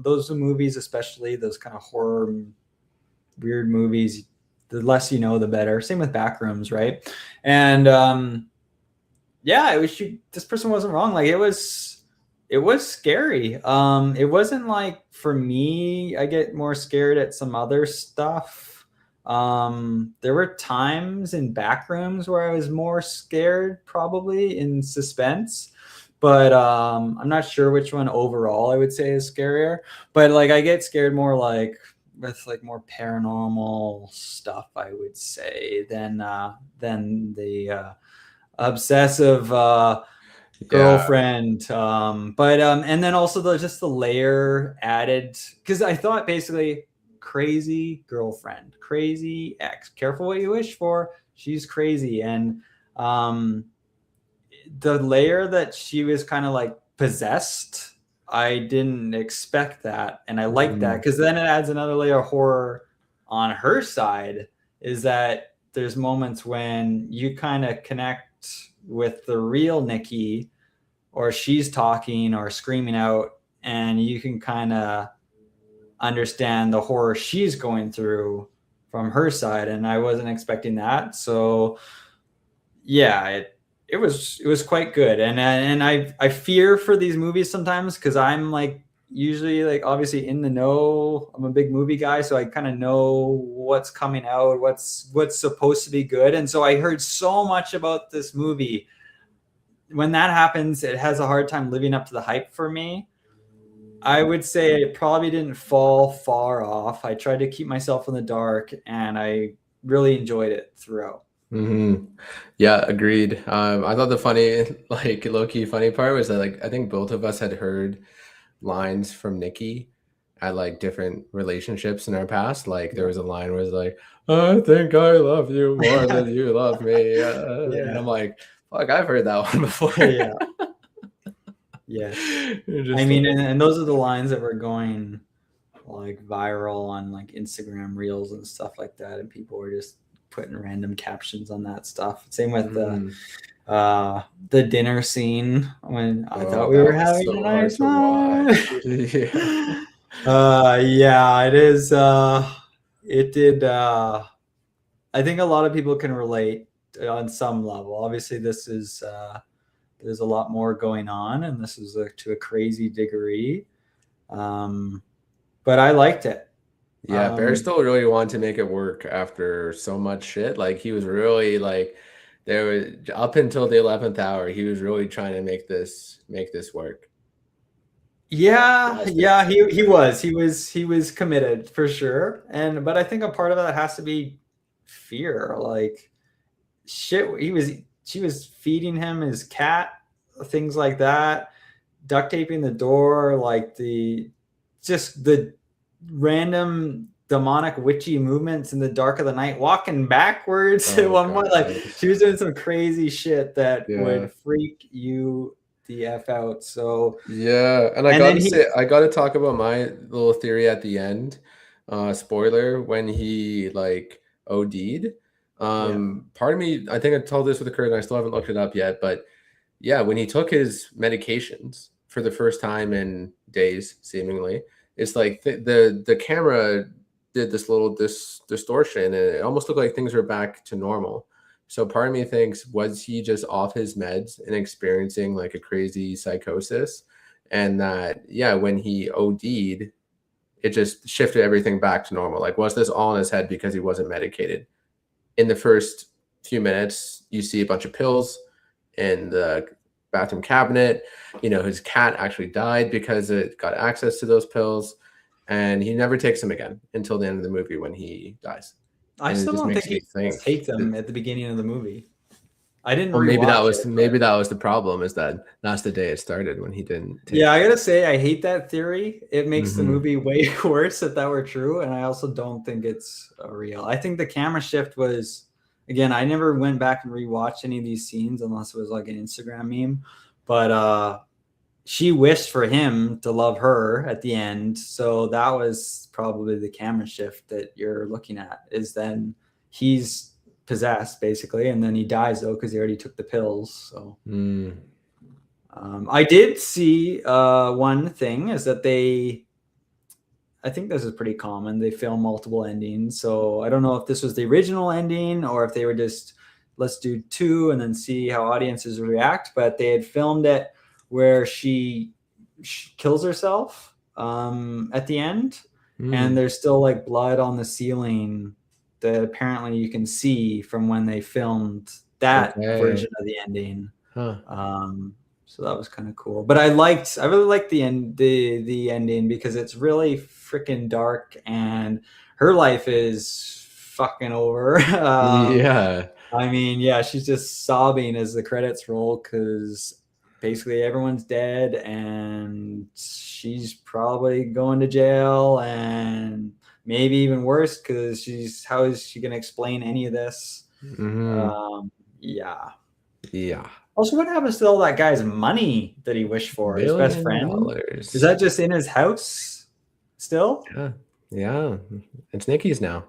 those movies, especially those kind of horror weird movies, the less you know the better. Same with Backrooms, right? And yeah, this person wasn't wrong. Like it was scary. It wasn't like for me, I get more scared at some other stuff. There were times in back rooms where I was more scared, probably in suspense. But I'm not sure which one overall I would say is scarier. But like I get scared more like with like more paranormal stuff, I would say, than the obsessive Yeah. girlfriend. But and then also just the layer added because I thought basically crazy girlfriend, crazy ex. Careful what you wish for. She's crazy, and um, the layer that she was kind of like possessed. I didn't expect that, and I like that Mhm. because then it adds another layer of horror on her side. Is that there's moments when you kind of connect with the real Nikki, or she's talking or screaming out, and you can kind of understand the horror she's going through from her side. And I wasn't expecting that, so yeah, it was quite good. And I fear for these movies sometimes because I'm like usually like obviously in the know. I'm a big movie guy, so I kind of know what's coming out, what's supposed to be good. And so I heard so much about this movie. When that happens, it has a hard time living up to the hype for me. I would say it probably didn't fall far off. I tried to keep myself in the dark, and I really enjoyed it throughout. Yeah, agreed. I thought the funny, like low key funny part was that like I think both of us had heard lines from Nikki at like different relationships in our past. Like there Yeah. was a line where it's like, "I think I love you more than you love me," and Yeah. I'm like, "Fuck, I've heard that one before." Yeah. Yes. I Just mean, like, and those are the lines that were going like viral on like Instagram reels and stuff like that, and people were just putting random captions on that stuff. Same with mm, the dinner scene when I oh, thought we were that was having a so hard nice to night. watch. Yeah. Yeah, it is. It did. I think a lot of people can relate on some level. Obviously, this is there's a lot more going on, and this is to a crazy degree. Um, but I liked it. Yeah, Bear Um, still really wanted to make it work after so much shit. Like he was really like there was up until the 11th hour, he was really trying to make this work. yeah, Last yeah, 15 he was committed for sure. And but I think a part of that has to be fear. Like shit, she was feeding him his cat, things like that, duct taping the door, like the random demonic witchy movements in the dark of the night, walking backwards at Oh one point. Like God. she was doing some crazy shit that Yeah. would freak you the F out. So Yeah, and I and then gotta he say, I gotta talk about my little theory at the end. Spoiler, when he like OD'd. yeah. Part of me, I think I told this with Kurt, and I still haven't looked it up yet, but yeah, when he took his medications for the first time in days, seemingly, it's like the camera did this little distortion, and it almost looked like things were back to normal. So part of me thinks, was he just off his meds and experiencing like a crazy psychosis? And that, yeah, when he OD'd, it just shifted everything back to normal. Like, was this all in his head because he wasn't medicated? In the first few minutes, you see a bunch of pills in the bathroom cabinet. You know, his cat actually died because it got access to those pills, and he never takes them again until the end of the movie when he dies. I And it still just don't makes think me he think take them that, at the beginning of the movie. I didn't well, rewatch it. maybe that was the problem, is that that's the day it started when he didn't take Yeah, I gotta say, I hate that theory. It makes the Mhm. movie way worse if that were true, and I also don't think it's real. I think the camera shift was, again, I never went back and rewatched any of these scenes unless it was like an Instagram meme, but she wished for him to love her at the end, so that was probably the camera shift that you're looking at, is then he's possessed basically, and then he dies though because he already took the pills. So I did see one thing is that I think this is pretty common. They film multiple endings. So I don't know if this was the original ending or if they were just, let's do two and then see how audiences react. But they had filmed it where she kills herself at the end. And there's still like blood on the ceiling that apparently you can see from when they filmed that version of the ending. So that was kind of cool. But I really liked the ending because it's really freaking dark and her life is fucking over. Yeah. I mean, yeah, she's just sobbing as the credits roll because basically everyone's dead and she's probably going to jail and maybe even worse because how is she going to explain any of this? Yeah. Yeah. Also, what happens to all that guy's money that he wished for? His best friend? $1 billion. Is that just in his house still? Yeah. Yeah. It's Nikki's now.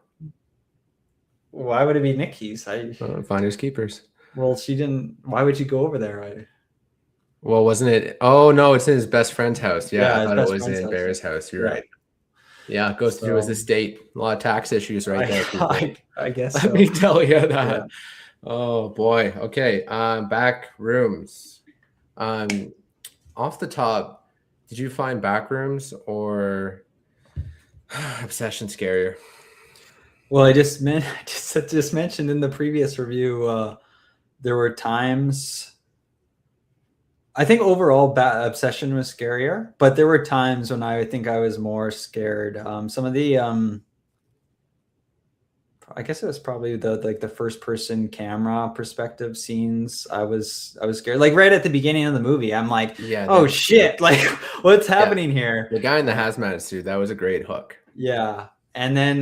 Why would it be Nikki's? Finders keepers. Well, she didn't. Why would you go over there? Well, wasn't it? Oh, no, it's in his best friend's house. Yeah, I thought it was in house. Bear's house. You're right. Yeah, it goes through his estate. A lot of tax issues right there. I guess Let so. me tell you that. Yeah. Oh, boy. Okay. Backrooms. Off the top, did you find Backrooms or Obsession scarier? Well, I just mentioned in the previous review, there were times. I think overall, Obsession was scarier, but there were times when I think I was more scared. Some of the, I guess it was probably the first person camera perspective scenes. I was scared. Like right at the beginning of the movie, I'm like, oh shit! Like what's happening here? The guy in the hazmat suit, that was a great hook. Yeah, and then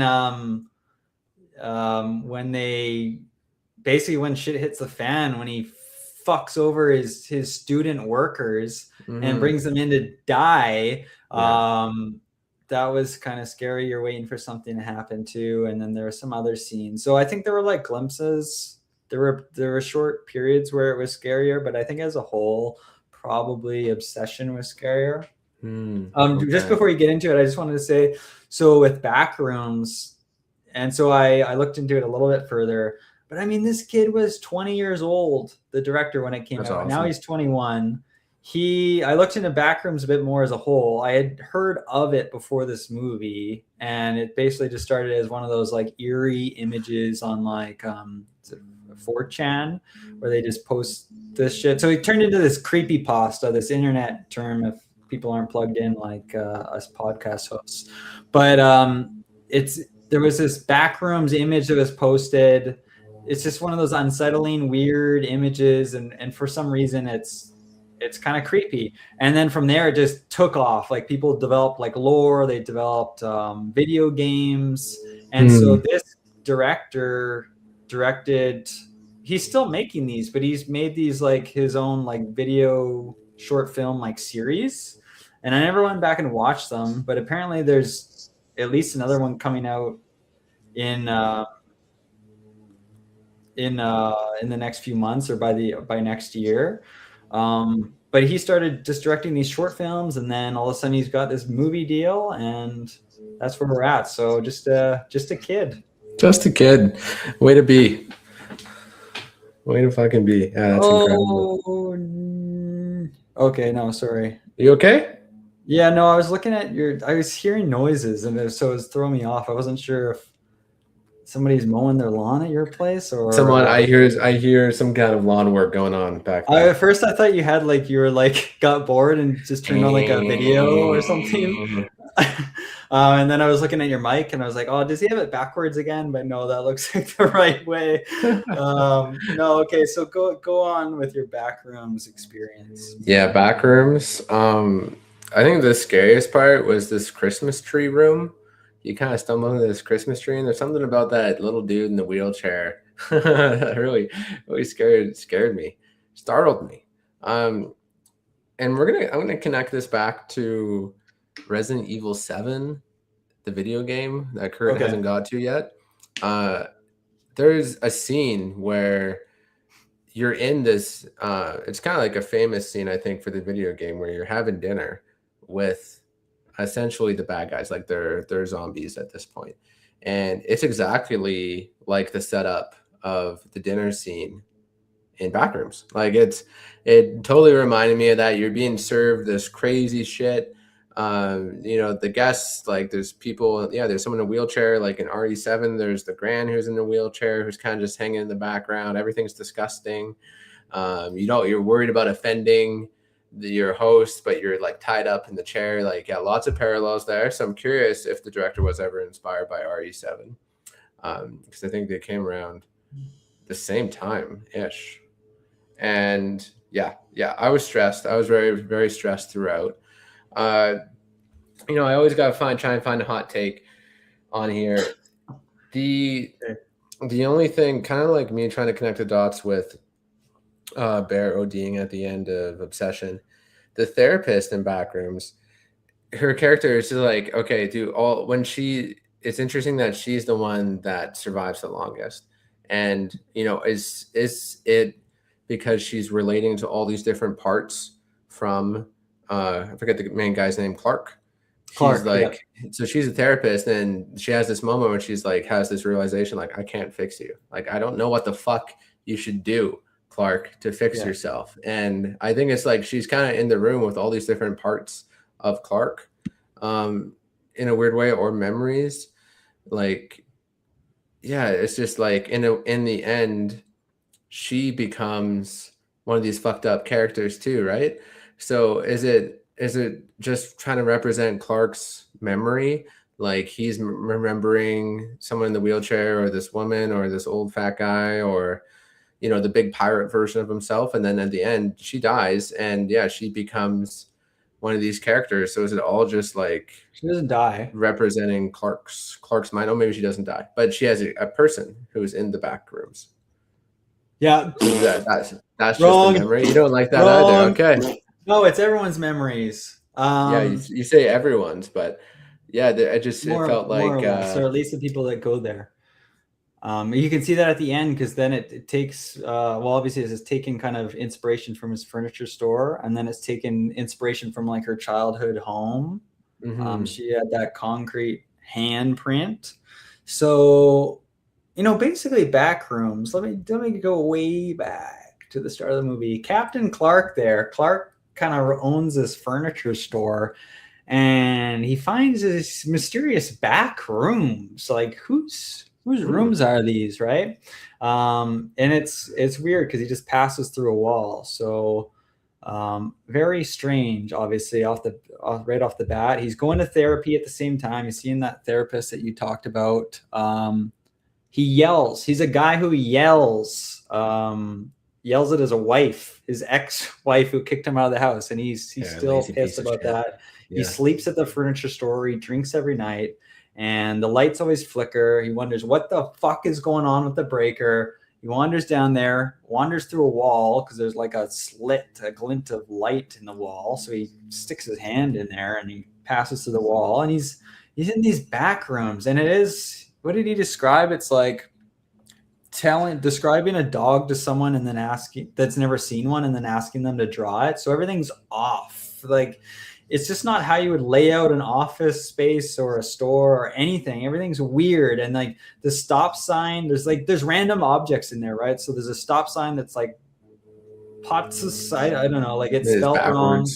when when shit hits the fan, when he fucks over his student workers and brings them in to die. That was kind of scary. You're waiting for something to happen too. And then there were some other scenes. So I think there were like glimpses. There were short periods where it was scarier, but I think as a whole, probably Obsession was scarier. Just before you get into it, I just wanted to say, so with Backrooms, and so I looked into it a little bit further. But I mean, this kid was 20 years old, the director, when it came out. Awesome. Now he's 21. I looked into Backrooms a bit more as a whole. I had heard of it before this movie, and it basically just started as one of those like eerie images on like 4chan, where they just post this shit. So it turned into this creepypasta, this internet term if people aren't plugged in like us podcast hosts. But there was this Backrooms image that was posted. It's just one of those unsettling, weird images, and for some reason it's kind of creepy. And then from there, it just took off. Like people developed like lore, they developed video games, and so this director directed. He's still making these, but he's made these like his own like video short film like series. And I never went back and watched them, but apparently there's at least another one coming out in the next few months or by next year. But he started just directing these short films, and then all of a sudden he's got this movie deal, and that's where we're at. So just a kid. Just a kid. Way to be. Way to fucking be. Yeah, that's incredible. Okay, no, sorry. You okay? Yeah, no, I was looking at I was hearing noises, and so it was throwing me off. I wasn't sure if somebody's mowing their lawn at your place, or Someone I hear some kind of lawn work going on back there. at first I thought you had like you were like got bored and just turned on like a video or something. And then I was looking at your mic and I was like, oh, does he have it backwards again? But no, that looks like the right way. No, okay, so go on with your Backrooms experience. Yeah, Backrooms. I think the scariest part was this Christmas tree room. You kind of stumble into this Christmas tree, and there's something about that little dude in the wheelchair that really scared me, startled me. And I'm gonna connect this back to Resident Evil 7, the video game that Kurt hasn't got to yet. There's a scene where you're in this. It's kind of like a famous scene, I think, for the video game where you're having dinner with essentially the bad guys, like they're zombies at this point, and it's exactly like the setup of the dinner scene in Backrooms. Like it totally reminded me of that. You're being served this crazy shit. The guests, like there's people, there's someone in a wheelchair, like in RE7, there's the Gran who's in a wheelchair, who's kind of just hanging in the background. Everything's disgusting. You're worried about offending your host, but you're like tied up in the chair. Like, yeah, lots of parallels there. So I'm curious if the director was ever inspired by RE7, because I think they came around the same time ish. And yeah, I was stressed. I was very, very stressed throughout. I always got to try and find a hot take on here. The only thing, kind of like me trying to connect the dots with Bear ODing at the end of Obsession, the therapist in Backrooms, her character is just like, okay, it's interesting that she's the one that survives the longest. And, is it because she's relating to all these different parts from, I forget the main guy's name, Clark. She's like, so she's a therapist, and she has this moment where she's like, has this realization, like, I can't fix you. Like, I don't know what the fuck you should do, Clark, to fix yourself. And I think it's like she's kind of in the room with all these different parts of Clark, in a weird way, or memories. Like, yeah, it's just like in the end, she becomes one of these fucked up characters too, right? So is it just trying to represent Clark's memory? Like he's remembering someone in the wheelchair, or this woman, or this old fat guy, or, the big pirate version of himself. And then at the end she dies, and she becomes one of these characters. So is it all just like, she doesn't die, representing Clark's mind? Oh, maybe she doesn't die, but she has a person who's in the back rooms. Yeah. That's just a memory. You don't like that either. Okay. No, it's everyone's memories. You say everyone's, but it felt like so at least the people that go there. You can see that at the end, because then it takes obviously it's taken kind of inspiration from his furniture store, and then it's taken inspiration from like her childhood home. Mm-hmm. She had that concrete handprint. So, basically Backrooms. Let me go way back to the start of the movie. Captain Clark kind of owns this furniture store, and he finds this mysterious back rooms. Like, whose rooms are these, right? And it's weird because he just passes through a wall. So very strange, obviously, right off the bat. He's going to therapy at the same time. He's seeing that therapist that you talked about. He yells. He's a guy who yells at his wife, his ex-wife, who kicked him out of the house, and he's still pissed about that. Yeah. He sleeps at the furniture store. He drinks every night, and the lights always flicker. He wonders what the fuck is going on with the breaker. He wanders down there, wanders through a wall, because there's like a glint of light in the wall. So he sticks his hand in there and he passes through the wall, and he's in these back rooms. And it is, what did he describe? It's like describing a dog to someone and then asking, that's never seen one, and then asking them to draw it. So everything's off. Like, it's just not how you would lay out an office space or a store or anything. Everything's weird. And like the stop sign, there's random objects in there, right? So there's a stop sign that's like pots aside. I don't know, like it's spelled wrong.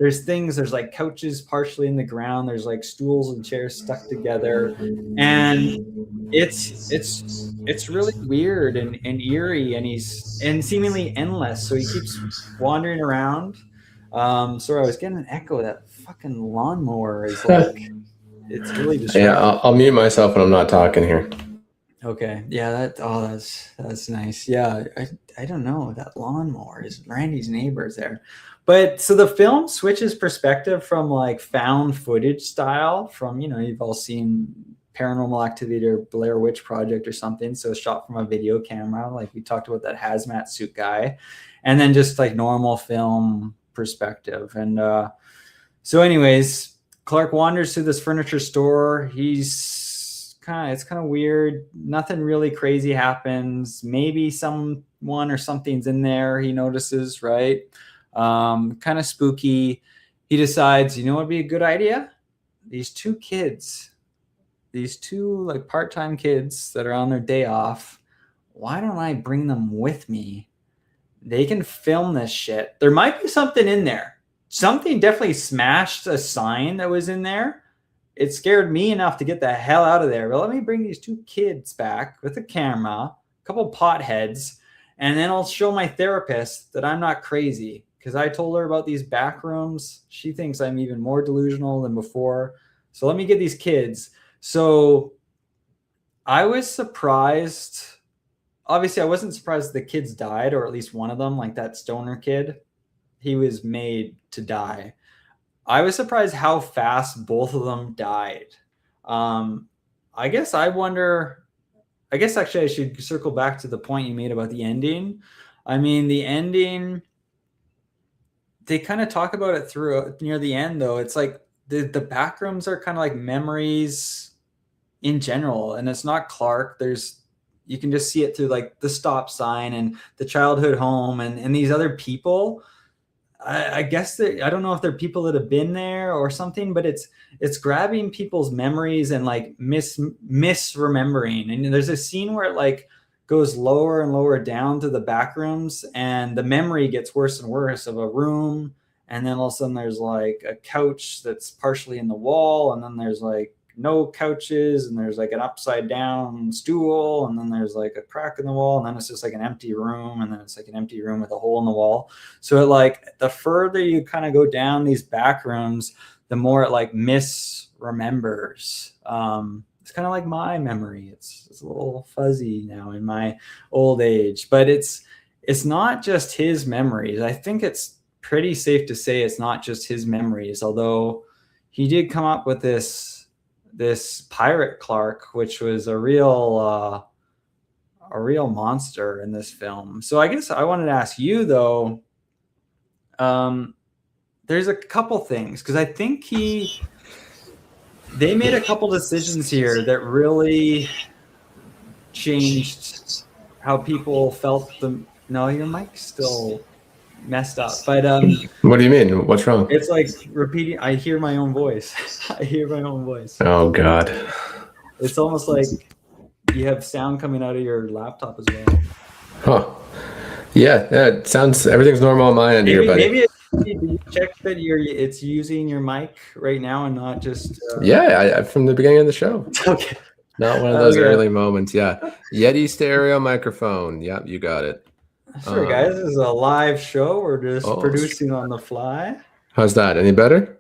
there's things, there's like couches partially in the ground, there's like stools and chairs stuck together, and it's really weird and eerie, and seemingly endless. So he keeps wandering around. Sorry, I was getting an echo. That fucking lawnmower is like, it's really distracting. Yeah, I'll mute myself when I'm not talking here. Okay. Yeah, that's nice. Yeah, I don't know. That lawnmower is Randy's neighbors there. But so the film switches perspective from like found footage style from, you've all seen Paranormal Activity or Blair Witch Project or something. So it's shot from a video camera, like we talked about that hazmat suit guy, and then just like normal film perspective. And so anyways, Clark wanders through this furniture store. It's kind of weird. Nothing really crazy happens. Maybe someone or something's in there he notices, right? Kind of spooky. He decides, what would be a good idea? These two like part-time kids that are on their day off, why don't I bring them with me? They can film this shit. There might be something in there. Something definitely smashed a sign that was in there. It scared me enough to get the hell out of there. But let me bring these two kids back with a camera, a couple potheads, and then I'll show my therapist that I'm not crazy, because I told her about these back rooms. She thinks I'm even more delusional than before. So let me get these kids. So I was surprised. Obviously, I wasn't surprised the kids died, or at least one of them, like that stoner kid. He was made to die. I was surprised how fast both of them died. I guess actually I should circle back to the point you made about the ending. I mean, the ending, they kind of talk about it through near the end, though. It's like the backrooms are kind of like memories in general, and it's not Clark. You can just see it through like the stop sign and the childhood home and these other people. I guess I don't know if they're people that have been there or something, but it's grabbing people's memories and like misremembering. And there's a scene where it like goes lower and lower down to the back rooms, and the memory gets worse and worse of a room. And then all of a sudden there's like a couch that's partially in the wall, and then there's like no couches, and there's like an upside down stool, and then there's like a crack in the wall, and then it's just like an empty room, and then it's like an empty room with a hole in the wall. So it like, the further you kind of go down these back rooms, the more it like misremembers. It's kind of like my memory. It's a little fuzzy now in my old age, but it's not just his memories. I think it's pretty safe to say it's not just his memories, although he did come up with this pirate Clark, which was a real monster in this film. So I guess I wanted to ask you though, there's a couple things, because I think they made a couple decisions here that really changed how people felt. No, your mic's still messed up, but what do you mean? What's wrong? It's like repeating. I hear my own voice. Oh God. It's almost like you have sound coming out of your laptop as well. Huh. Yeah, it sounds, everything's normal on my end here, buddy. Maybe you check that it's using your mic right now and not just I from the beginning of the show. Okay. Not one of those early moments. Yeah. Yeti stereo microphone. Yep, you got it. Sure, guys. This is a live show. We're just producing on the fly. How's that? Any better?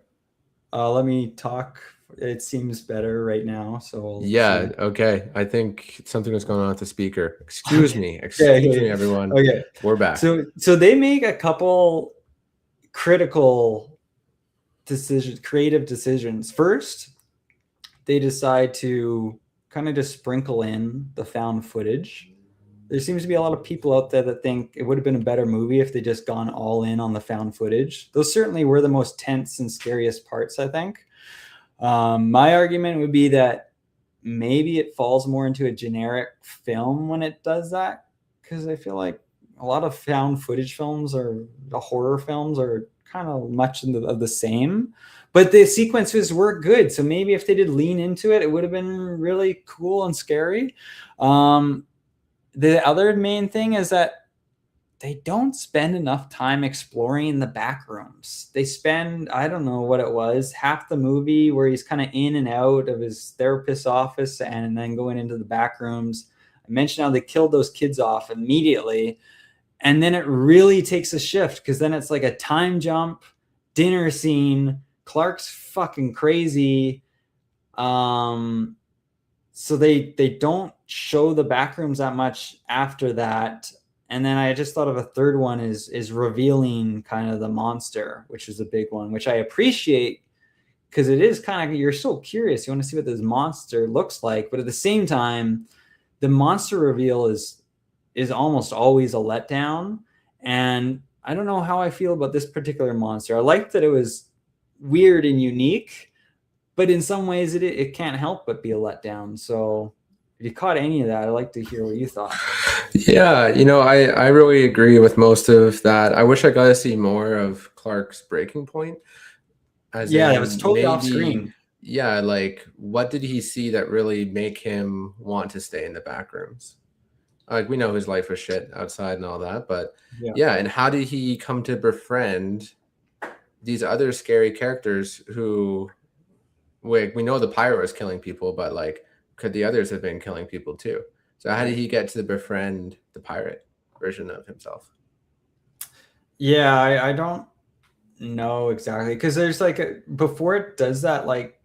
Let me talk. It seems better right now. So yeah. See. Okay. I think something was going on with the speaker. Excuse me. Excuse me, everyone. Okay. We're back. So they make a couple critical creative decisions. First, they decide to kind of just sprinkle in the found footage. There seems to be a lot of people out there that think it would have been a better movie if they just gone all in on the found footage. Those certainly were the most tense and scariest parts, I think. My argument would be that maybe it falls more into a generic film when it does that, because I feel like a lot of found footage films or the horror films are kind of much of the same, but the sequences were good. So maybe if they did lean into it, it would have been really cool and scary. The other main thing is that they don't spend enough time exploring the back rooms. They spend, I don't know what it was, half the movie where he's kind of in and out of his therapist's office and then going into the back rooms. I mentioned how they killed those kids off immediately. And then it really takes a shift because then it's like a time jump, dinner scene. Clark's fucking crazy. So they don't show the back rooms that much after that. And then I just thought of a third one is revealing kind of the monster, which is a big one, which I appreciate because it is kind of, you're so curious. You want to see what this monster looks like. But at the same time, the monster reveal is almost always a letdown. And I don't know how I feel about this particular monster. I liked that it was weird and unique, but in some ways it can't help but be a letdown. So if you caught any of that, I'd like to hear what you thought. Yeah, I really agree with most of that. I wish I got to see more of Clark's breaking point. It was totally off screen. Yeah, like what did he see that really make him want to stay in the back rooms? Like we know his life was shit outside and all that, but yeah, and how did he come to befriend these other scary characters who we know the pirate was killing people, but like could the others have been killing people too? So how did he get to befriend the pirate version of himself? Yeah, I don't know exactly because there's like before it does that like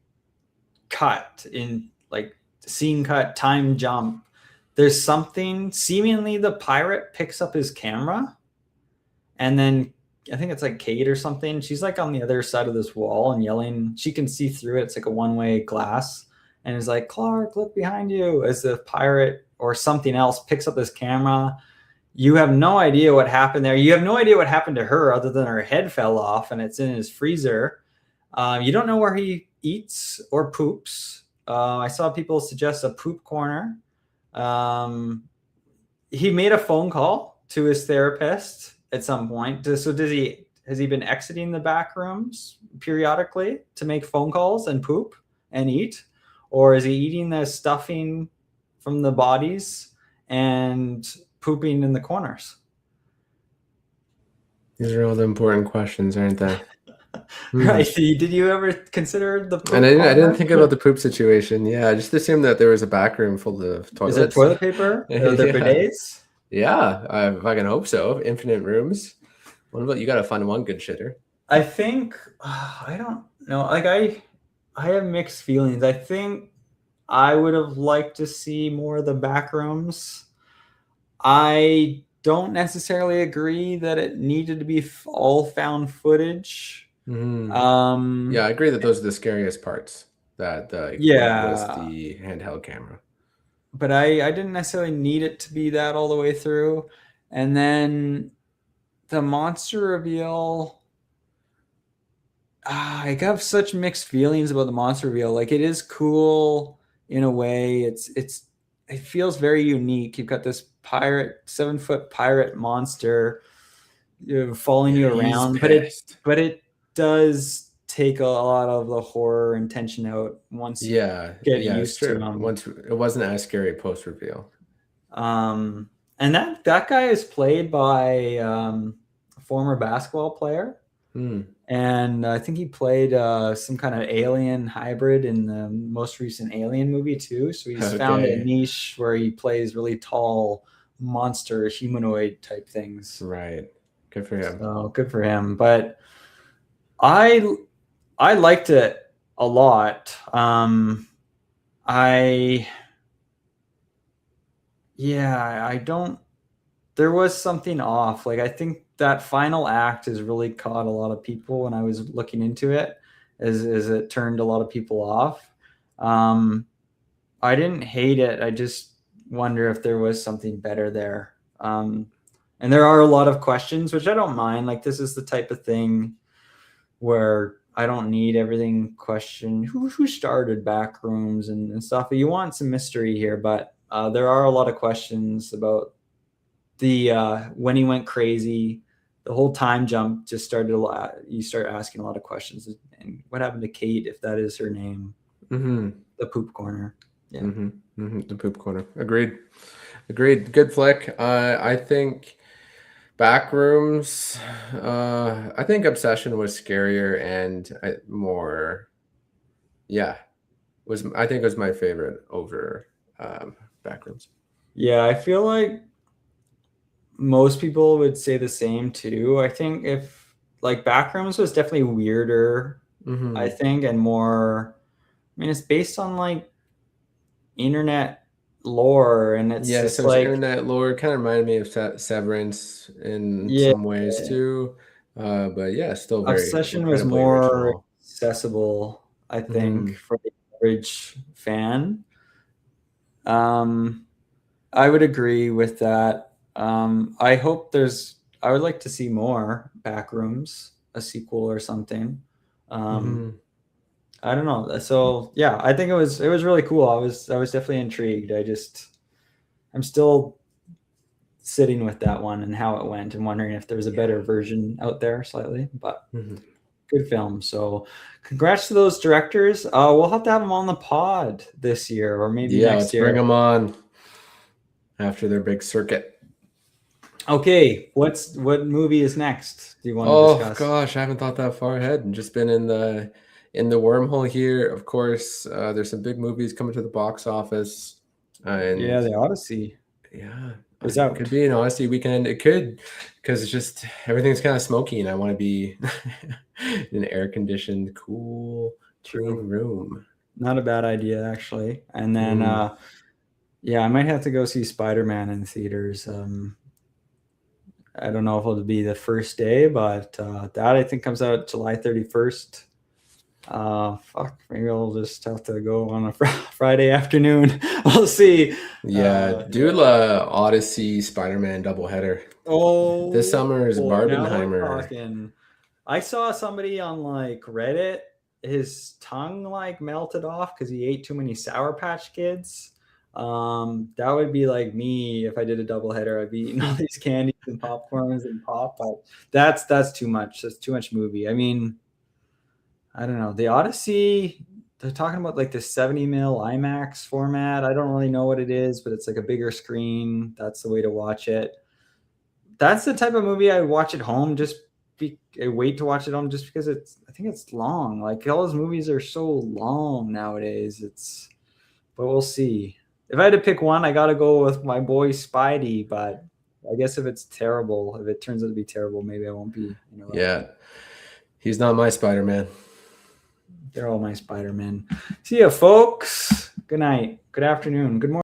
cut in like scene cut time jump, there's something seemingly the pirate picks up his camera and then I think it's like Kate or something. She's like on the other side of this wall and yelling. She can see through it. It's like a one-way glass. And is like, Clark, look behind you, as the pirate or something else picks up his camera. You have no idea what happened there. You have no idea what happened to her other than her head fell off and it's in his freezer. You don't know where he eats or poops. I saw people suggest a poop corner. He made a phone call to his therapist at some point. Has he been exiting the back rooms periodically to make phone calls and poop and eat? Or is he eating the stuffing from the bodies and pooping in the corners? These are all the important questions, aren't they? Right. Did you ever consider the poop? And I didn't think about the poop situation. Yeah, I just assumed that there was a back room full of toilets. Is it toilet paper? Are there bidets? Yeah, I fucking hope so. Infinite rooms. What about you? Got to find one good shitter. I think I don't know. Like I have mixed feelings. I think I would have liked to see more of the back rooms. I don't necessarily agree that it needed to be all found footage. Mm-hmm. Yeah, I agree that those are the scariest parts. That was the handheld camera. But I didn't necessarily need it to be that all the way through. And then the monster reveal, I have such mixed feelings about the monster reveal. Like it is cool in a way. It feels very unique. You've got this 7-foot pirate monster following you around, but it does take a lot of the horror and tension out once you get used to them. Once it wasn't as scary post reveal. And that guy is played by a former basketball player. And I think he played some kind of alien hybrid in the most recent Alien movie too. So he's found a niche where he plays really tall monster humanoid type things. Right. Good for him. So good for him. But I liked it a lot. There was something off. Like I think that final act has really caught a lot of people when I was looking into it, as it turned a lot of people off. I didn't hate it. I just wonder if there was something better there. And there are a lot of questions, which I don't mind. Like this is the type of thing where I don't need everything questioned. Who started Backrooms and stuff? But you want some mystery here, but there are a lot of questions about the when he went crazy, the whole time jump just started a lot. You start asking a lot of questions. And what happened to Kate, if that is her name? Mm-hmm. The poop corner. Yeah. Mm-hmm. The poop corner. Agreed. Good flick. I think Backrooms. I think Obsession was scarier and more. Yeah, I think it was my favorite over Backrooms. Yeah, I feel like most people would say the same too. I think if like Backrooms was definitely weirder, I think, and more. I mean, it's based on like internet lore, and it's Yeah, just so it's like internet lore. Kind of reminded me of Severance in yeah, some ways too. But yeah, still very Obsession was incredibly more original. accessible, I think, for the average fan. Um, I would agree with that. I hope I would like to see more Backrooms, a sequel or something. Um, I don't know. So yeah, I think it was really cool. I was definitely intrigued. I'm still sitting with that one and how it went and wondering if there was a better version out there slightly, but good film. So congrats to those directors. We'll have to have them on the pod this year or maybe Yeah, next let's bring year. them on after their big circuit. Okay, what movie is next? Do you want to Oh discuss? gosh, I haven't thought that far ahead and just been in the wormhole here. Of course, there's some big movies coming to the box office, Yeah, and the Odyssey yeah, is it could out. be an honesty weekend. It could, because it's just everything's kind of smoky, and I want to be in an air conditioned, cool, clean True. room. Not a bad idea actually. And then Mm. yeah, I might have to go see Spider-Man in theaters. I don't know if it'll be the first day, but that I think comes out July 31st. Fuck, maybe I'll just have to go on a Friday afternoon. We'll see. Yeah, Yeah. do Odyssey Spider-Man doubleheader. This Oh summer is boy, now we're Barbenheimer. talking. I saw somebody on like Reddit, his tongue like melted off because he ate too many Sour Patch Kids. That would be like me if I did a double header. I'd be eating all these candies and popcorns and pop. But that's too much. That's too much movie. I mean, I don't know. The Odyssey, they're talking about like the 70 mil IMAX format. I don't really know what it is, but it's like a bigger screen. That's the way to watch it. That's the type of movie I watch at home. I wait to watch it home just because I think it's long. Like all those movies are so long nowadays. But we'll see. If I had to pick one, I got to go with my boy Spidey. But I guess if it turns out to be terrible, maybe I won't be interested. Yeah, he's not my Spider-Man. They're all my Spider-Man. See ya, folks. Good night. Good afternoon. Good morning.